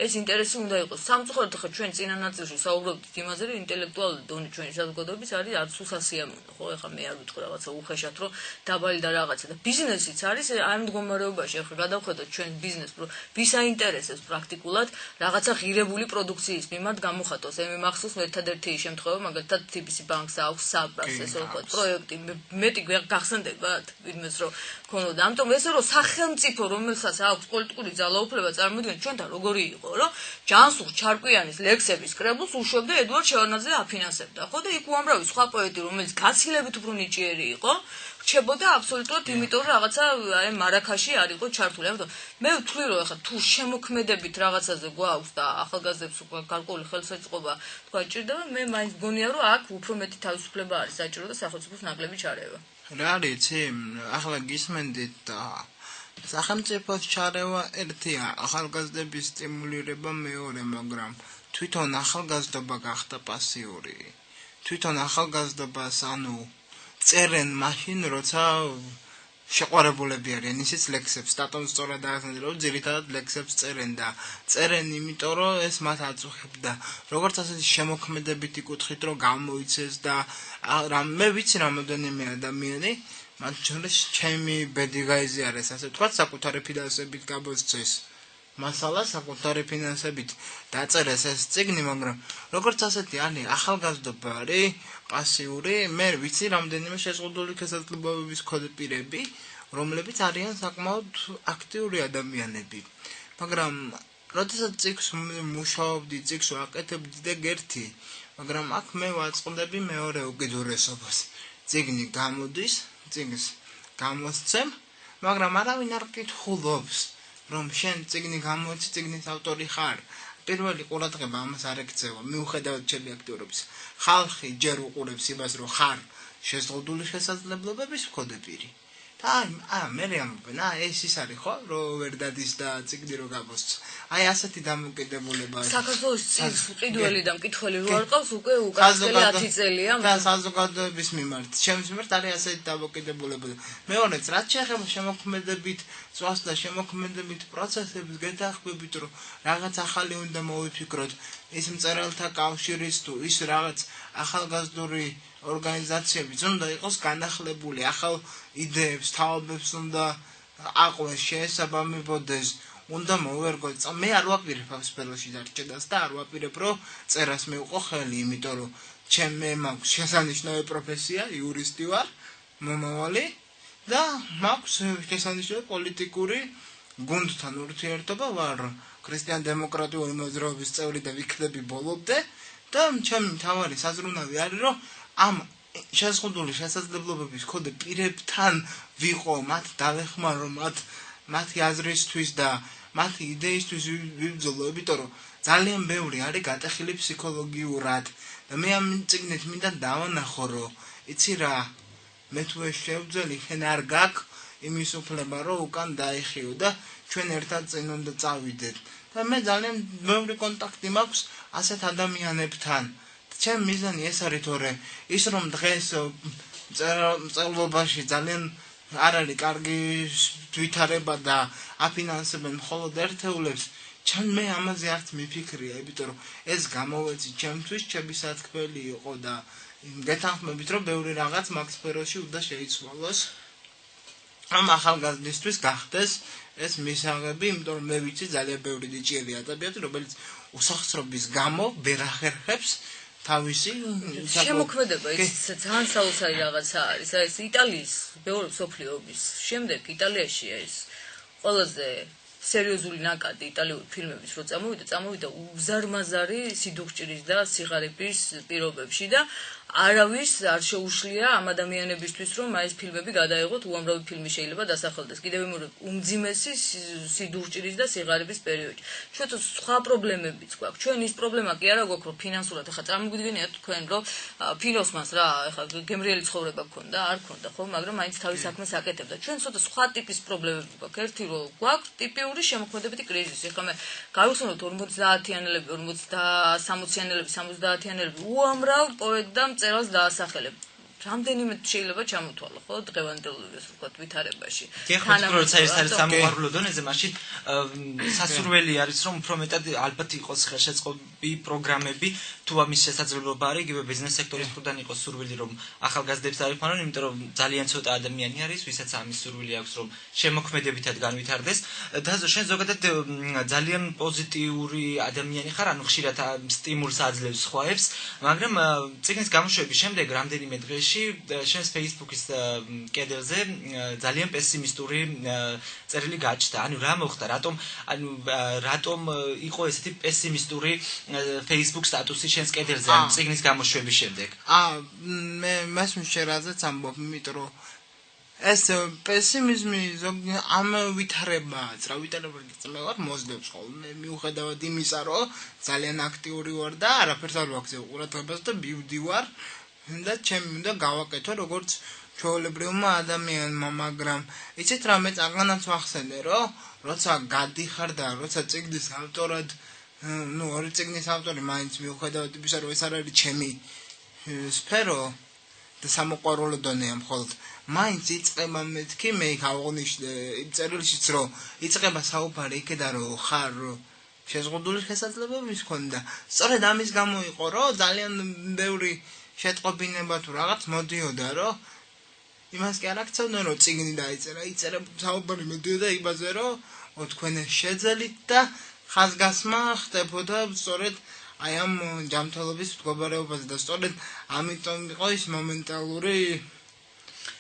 Speaker 4: ეს ინტერესი უნდა იყოს. სამწუხაროდ ახლა ჩვენ წინა ნაწილში საუბრობთ იმაზე, რომ ინტელექტუალური დონე ჩვენი საზოგადოების არის არც უსასიამოვნო, ხო? ახლა მე არ ვიტყვი რაღაცა უხეშად, რომ დაბალი და რაღაცა და ბიზნესიც არის ამ მდგომარეობაში. ახლა გადავხედოთ ჩვენ ბიზნესს, რომ ვის აინტერესებს პრაქტიკულად რაღაცა ღირებული პროდუქციის მიმართ გამოხატოს. მე მახსოვს ერთადერთი შემთხვევა, მაგალითად TBC ბანკს აქვს საბრას, ესე ვთქვათ, პროექტი მეტი გახსენდებათ ვინმეს რომ ქონოდა. ამიტომ ესე რომ სახელმწიფო რომელსაც აქვს პოლიტიკური ძალაუფლება წარმოიდგინეთ ჩვენთან როგორი იყო, რომ ჯანსუღ ჩარკვიანის ლექსების კრებულს უშვებდა ედვარდ შევარდნაძე აფინანსებდა, ხო და იქ უამრავი სხვა პოეტი რომელიც გაცილებით უფრო ნიჭიერი იყო რჩებოდა აბსოლუტურად იმიტომ რომ რაღაცა აი მარაქაში არ იყო ჩართული. ამიტომ მე ვთვლი რომ ახლა თუ შემოქმედებით რაღაცაზე გვაქვს და ახალგაზრდებს უკვე გარკვეული ხელსაწყობა თქვა ჭირდება, მე მაინც გონია რომ აქ უფრო მეტი თავისუფლება არის საჭირო და სახელმწიფოს ნაკლები ჩარევა.
Speaker 9: რა არის ახლა გისმენდით და სახელმწიფოს ჩარევა ერთია, ახალგაზრდების სტიმულირება მეორე, მაგრამ თვითონ ახალგაზრდობა გახდა პასიური. თვითონ ახალგაზრდობას წერენ მაშინ, როცა შეყვარებულები არიან, ისიც ლექსებს, სტატონს სწორად აღნიშნეთ, რომ ძირითადად ლექსებს წერენ და წერენ იმიტომ, რომ ეს მათ აწუხებდა. როგორც ასეთი შემოქმედებითი კუთხით, რომ გამოიცეს და მე ვიცი რამოდენიმე ადამიანი, მათ შორის ჩემი ბედი გაიზიარეს, ასე ვთქვათ, საკუთარი ფინანსებით გამოსცეს მასალა, საკუთარი ფინანსებით დაწერეს ეს წიგნი, მაგრამ როგორც ასეთი არის ახალგაზრდობა არის პასიური, მე ვიცი რამდენიმე შეზღუდული შესაძლებლობების პირები, რომლებიც არიან საკმაოდ აქტიური ადამიანები. მაგრამ როდესაც წიგნს მუშაობდი, წიგნს ვაკეთებდი და გერთი, მაგრამ აქ მე ვაწყდები მეორე უკიდურესობას. წიგნი გამოდის, წიგნს გამოსცემ, მაგრამ არავინ არ კითხულობს, რომ შენ წიგნი გამოიცი, წიგნის ავტორი ხარ. პირველი ყურადღება ამას არ ექცევა, მიუხედავად ჩემი აქტიურობის. ხალხი ჯერ უყურებს იმას, რომ ხარ შეზღუდული შესაძლებლობების მქონე. და მე ამბობენ, ეს ის არის ხო, რომ ვერ დადის და წიგნი რო გამოსცა. აი ასეთი დამოკიდებულება.
Speaker 4: საქართველოს წიგნელი და მკითხველი რო არ ყავს, უკვე უკანასკნელი 10 წელია.
Speaker 9: და საზოგადოების მიმართ, ჩემს მიმართ არის ასეთი დამოკიდებულება. მეორეც, რაც შეეხება შემოქმედებით, წვას და შემოქმედებით პროცესების გეთანხმებით, რომ რაღაც ახალი უნდა მოვიფიქროთ, ის მწერალთა კავშირის თუ ის რაღაც ახალგაზრდული ორგანიზაციებიც უნდა იყოს განახლებული, ახალ იდეებს, თაობებს უნდა აყვეს, შეესაბამებოდეს, უნდა მოვერგოთ. მე არ ვაპირებ ამ სფეროში დარჩენას და არ ვაპირებ, რომ წერას მივყო ხელი, იმიტომ რომ მე მაქვს შესანიშნავი პროფესია, იურისტი ვარ, მომავალი და მაქვს შესანიშნავი პოლიტიკური გუნდთან ურთიერთობა ვარ, ქრისტიან-დემოკრატიული მოძრაობის წევრი და ვიქნები ბოლომდე და ჩემი მთავარი საზრუნავი არის, რომ ამ შეზღუდული შესაძლებლობების მქონე პირებთან ვიყო, მათ დავეხმარო, მათი აზრისთვის და მათი იდეისთვის ვიბრძოლო, იმიტომ რომ ძალიან ბევრი არის გატეხილი ფსიქოლოგიურად და მე ამ წიგნით მინდა დავანახო, რომ იცი რა, მე თუ ეს შევძელი, შენ არ გაქვს იმის უფლება, რომ უკან დაიხიო და ჩვენ ერთად წინ უნდა წავიდეთ. და მე ძალიან ბევრი კონტაქტი მაქვს ასეთ ადამიანებთან. ჩემი მიზანი ეს არის, თორე ის რომ დღეს მწერლობაში ძალიან არ არის კარგი ვითარება და აფინანსებენ მხოლოდ ერთეულებს, მე ამაზე არც მიფიქრია, იმიტომ რომ ეს გამოვეცი ჩემთვის, ჩემი სათქმელი იყო და გეთანხმებით, რომ ბევრი რაღაც მაგ სფეროში უნდა შეიცვალოს. ამ ახალგაზრდისთვის გახდეს ეს მისაღები, იმიტომ რომ მე ვიცი ძალიან ბევრი ნიჭიერი ადამიანი, რომელიც უსახსრობის გამო ვერ ახერხებს თავისი
Speaker 4: შემოქმედება, ის ძალიან საოცარი რაღაცა არის. ეს იტალიის მეორე მსოფლიო ომის შემდეგ იტალიაში ეს ყველაზე სერიოზული ნაკადი იტალიური ფილმების რო წამოვიდა უზარმაზარი სიდუხჭირის და სიღარიბის პირობებში და არავის არ შეუშლია ამ ადამიანებისთვის, რომ აი ეს ფილმები გადაიღოთ, უამრავი ფილმი შეიძლება დასახელდეს. კიდევ უმძიმესი სიდურჭირის და სიღარიბის პერიოდში. ჩვენ სხვა პრობლემებიც გვაქვს. ჩვენ ის პრობლემა კი არა გვაქვს, რომ ფინანსურად ახლა წარმოგვიდგენიათ თქვენ, რომ ფილოსმანს რა, ახლა გემრიელი ცხოვრება გქონდა, არ გქონდა, ხო, მაგრამ მაინც თავის საქმეს აკეთებდა. ჩვენ ცოტა სხვა ტიპის პრობლემები გვაქვს. ერთი რომ გვაქვს ტიპიური შემოქმედებითი კრიზისი. ახლა მე გავიხსენოთ 50-იანელები, 60-იანელები, 70-იანელები, უამრავ პოეტ და მწერალს დაასახელებ. რამდენიმე შეიძლება ჩამოთვალო, ხო, დღევანდელ ვთქვათ ვითარებაში.
Speaker 2: ეხლა როცა ეს არის სამოყვარულო დონეზე, მაშინ სასურველი არის, რომ უფრო მეტად ალბათ იყოს ხელშეწყობი პროგრამები, თუ ამის შესაძლებლობა არის, იგივე ბიზნეს სექტორის მხრიდან იყოს სურვილი, რომ ახალგაზრდებს დაიფანონ, იმიტომ რომ ძალიან ცოტა ადამიანი არის, ვისაც ამის სურვილი აქვს, რომ შემოქმედებითად განვითარდეს. დაზო, შენ ზოგადად ძალიან პოზიტიური ადამიანი ხარ, ანუ ხშირად სტიმულს აძლევს სხვაებს, მაგრამ წიგნის გამოშვების შემდეგ რამდენიმე დღეში შენს Facebook-ის კედელზე ძალიან პესიმისტური წერილი გაჩნდა. ანუ რა მოხდა? რატომ იყო ესეთი პესიმისტური Facebook სტატუსი შენს კედელზე ამ წიგნის გამოშვების შემდეგ?
Speaker 9: მე მასმის შერაზეც ამბობ, იმიტომ რომ ეს პესიმიზმი ამ ვითარებაც, რა ვითარებაც მე ვარ მოძდებს ხოლმე, მიუხედავად იმისა, რომ ძალიან აქტიური ვარ და არაფერს არ ვაქცევ ყურადღებას და მივდივარ და ჩემი უნდა გავაკეთო როგორც ჩვეულებრივმა ადამიანმა, მაგრამ იცით რა, მე წაგანაც ვახსენე, რომ როცა გადიხარ და როცა წიგნის ავტორად, ორი წიგნის ავტორი მაინც მიუხედავად იმისა, რომ ეს არ არის ჩემი სფერო და სამოყვარულო დონეა მხოლოდ, მაინც იწყება მეთქი, მე იქ ავღნიშნე იმ წერილშიც, რომ იწყება საუბარი იქიდან, რომ ხარ შეზღუდული შესაძლებლობების მქონდა. სწორედ ამის გამო იყო, რომ ძალიან ბევრი შეტყობინება თუ რაღაც მოდიოდა, რომ იმას კი არ აქცევდნენ, რომ წიგნი დაიწერა, იწერა საუბარი მოდიოდა იმაზე, რომ თქვენ შეძელით და ხაზგასმა ხდებოდა სწორედ აი ამ ჯანმრთელობის მდგომარეობაზე და სწორედ ამიტომ იყო ის მომენტალური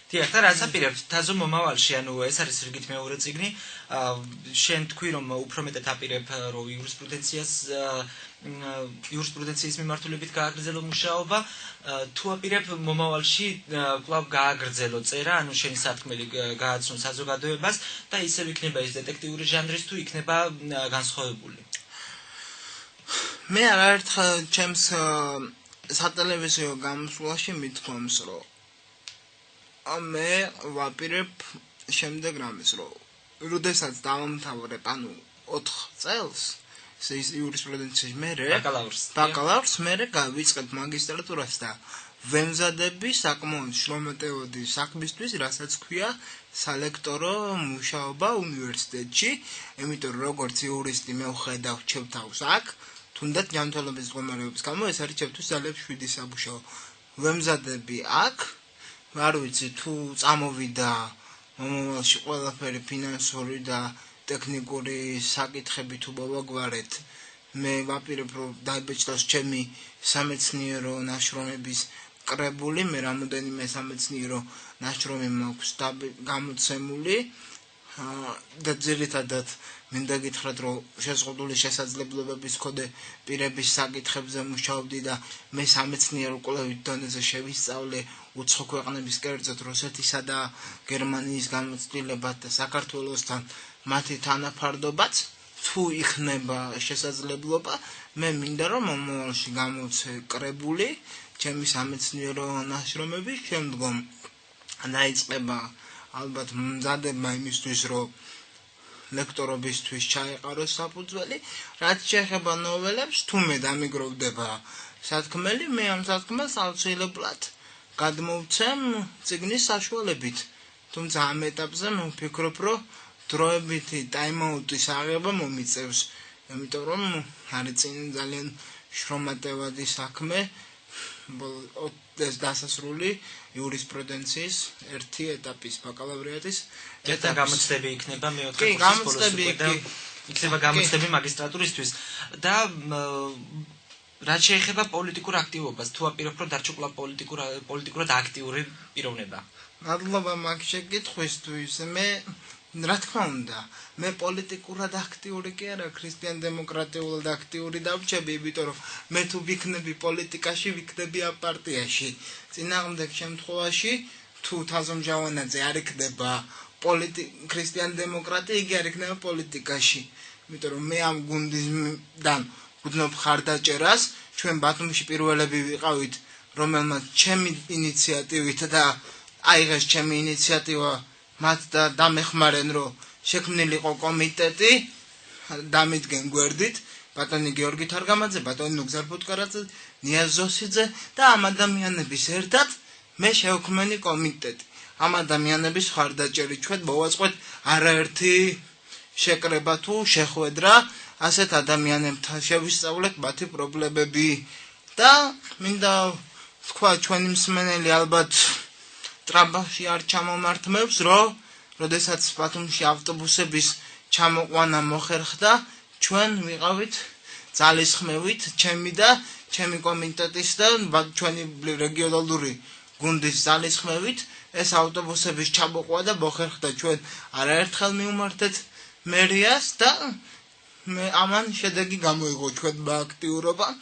Speaker 2: დიახ, და რაც აპირებთ თაზო მომავალში, ანუ ეს არის რიგით მეორე წიგნი, შენ თქვი რომ უფრო მეტად აპირებ რომ იურისპრუდენციის მიმართულებით გააგრძელო მუშაობა, თუ აპირებ მომავალში კვლავ გააგრძელო წერა, ანუ შენი სათქმელი გააცნო საზოგადოებას და ისევ იქნება ეს დეტექტიური ჟანრის თუ იქნება განსხვავებული. მე არაერთხელ ჩემს სატელევიზიო გამოსვლაში მithქვამს, რომ მე ვაპირებ შემდეგ რამეს, რომ როდესაც დავამთავრებ, ანუ 4 წელს ეს იურისპრუდენციის ბაკალავრს მერე გავიწყებ მაგისტრატურას და ვემზადები საკმაოდ შრომატევადი საქმისთვის, რასაც ქვია სალექტორო მუშაობა უნივერსიტეტში, იმიტომ რომ როგორც იურისტი მე ვხედავ ჩემ თავს აქ, თუნდაც ჯანმრთელობის მდგომარეობის გამო ეს არის ჩემთვის ძალიან შვიდი სამუშაო. ვემზადები აქ, არ ვიცი თუ წამოვიდა მომავალში ყველაფერი ფინანსური და ტექნიკური საკითხები თუ მოვაგვარეთ, მე ვაპირებ რომ დაიბეჭდოს ჩემი სამეცნიერო ნაშრომების კრებული, მე რამოდენიმე სამეცნიერო ნაშრომი მაქვს გამოცემული და ძირითადად მინდა გითხრათ, რომ შეზღუდული შესაძლებლობების მქონე პირების საკითხებზე მუშაობდი და მე სამეცნიერო კვლევით დონეზე შევისწავლე უცხო ქვეყნების, კერძოდ რუსეთისა და გერმანიის გამოცდილებად და საქართველოსთან მათი თანაფარდობაც, თუ იქნება შესაძლებლობა, მე მინდა რომ მომავალში გამოვცე კრებული ჩემი სამეცნიერო ნაშრომების, შემდგომ დაიწყება ალბათ მზადება იმისთვის, რომ ლექტორობისთვის ჩაეყაროს საფუძველი, რაც შეეხება ნოველებს, თუ მე დამიგროვდება სათქმელი, მე ამ სათქმელს აუცილებლად გადმოვცემ წიგნის საშუალებით. თუმცა ამ ეტაპზე მე ვფიქრობ, რომ დროებითი ტაიმაუტის აღება მომიწევს, იმიტომ რომ არის წინ ძალიან შრომატევადი საქმე, ეს დასასრული იურისპრუდენციის ერთი ეტაპის ბაკალავრიატის და გამოცდები იქნება მეოთხე კურსის ბოლოს და იქნება გამოცდები მაგისტრატურისთვის და რაც შეეხება პოლიტიკურ აქტივობას, თუ აპირებ რომ დარჩო კვლავ პოლიტიკურად აქტიური პიროვნება.
Speaker 9: მადლობა მაგ შეკითხვისთვის. მე რა თქმა უნდა, მე პოლიტიკურად აქტიური კი არა, ქრისტიან დემოკრატიულად აქტიური დავრჩები, იმიტომ რომ მე თუ ვიქნები პოლიტიკაში, ვიქნები ამ პარტიაში. წინააღმდეგ შემთხვევაში, თუ თაზომჟავანაძე არ იქნება ქრისტიან დემოკრატი, იგი არ იქნება პოლიტიკაში. იმიტომ რომ მე ამ გუნდისგან ვგრძნობ ხარდაჭერას, ჩვენ ბათუმში პირველები ვიყავით, რომელმაც ჩემი ინიციატივით და აიღეს ჩემი ინიციატივა მათ და დამეხმარენ, რომ შექმნილიყო კომიტეტი, დამიდგენ გვერდით, ბატონი გიორგი თარგამაძე, ბატონი ნუგზარ ფუტკარაძე, ნიაზ ზოსიძე და ამ ადამიანების ერთად მე შევქმნი კომიტეტი. ამ ადამიანების ხარდაჭერით ჩვენ მოვაწყოთ არაერთი შეკრება თუ შეხვედრა, ასეთ ადამიანებთან შევისწავლეთ მათი პრობლემები და მინდა თქვა ჩვენი მსმენელი ალბათ ტრამვაიში არ ჩამომართმევს, რომ როდესაც ბათუმში ავტობუსების ჩამოყვანა მოხერხდა, ჩვენ ვიყავით ძალისხმევით, ჩემი და ჩემი კომიტეტის და ჩვენი რეგიონალური გუნდის ძალისხმევით ეს ავტობუსების ჩამოყვა და მოხერხდა. ჩვენ არაერთხელ მივმართეთ მერიას და ამან შედეგი გამოიღო ჩვენმა აქტიურობამ.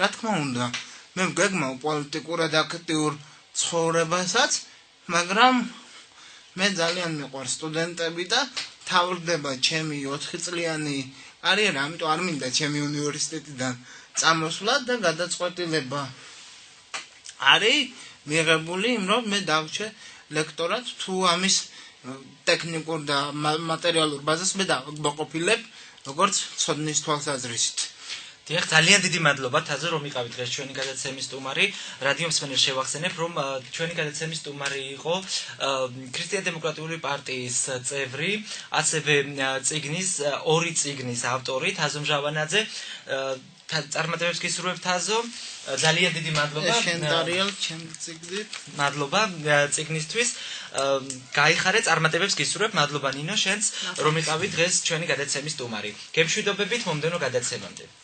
Speaker 9: რა თქმა უნდა, მე ვგეგმავ პოლიტიკურად აქტიურ ცხოვრებასაც, მაგრამ მე ძალიან მიყვარს სტუდენტები და თავდება ჩემი 4 წლიანი კარიერა, ამიტომ არ მინდა ჩემი უნივერსიტეტიდან წამოსვლა და გადაწყვეტილება არის მიღებული იმ რომ მე დავრჩე ლექტორად, თუ ამის ტექნიკურ და მატერიალურ ბაზას მე დავაყოფილებ როგორც ცოდნის თვალსაზრისით.
Speaker 2: დიახ, ძალიან დიდი მადლობა თაზო რომ იყავით დღეს ჩვენი გადაცემის სტუმარი. რადიო მსმენელს შევახსენებ, რომ ჩვენი გადაცემის სტუმარი იყო ქრისტიან დემოკრატიული პარტიის წევრი, ასევე ორი წიგნის ავტორი თაზომჟავანაძე. წარმატებებს გისურვებ თაზო. ძალიან დიდი მადლობა.
Speaker 9: შენ დარიელ ჩემი წიგნით.
Speaker 2: მადლობა წიგნისთვის. გაიხარე, წარმატებებს გისურვებ. მადლობა ნინო შენც რომ იყავით დღეს ჩვენი გადაცემის სტუმარი. გემშვიდობებით მომდენო გადაცემამდე.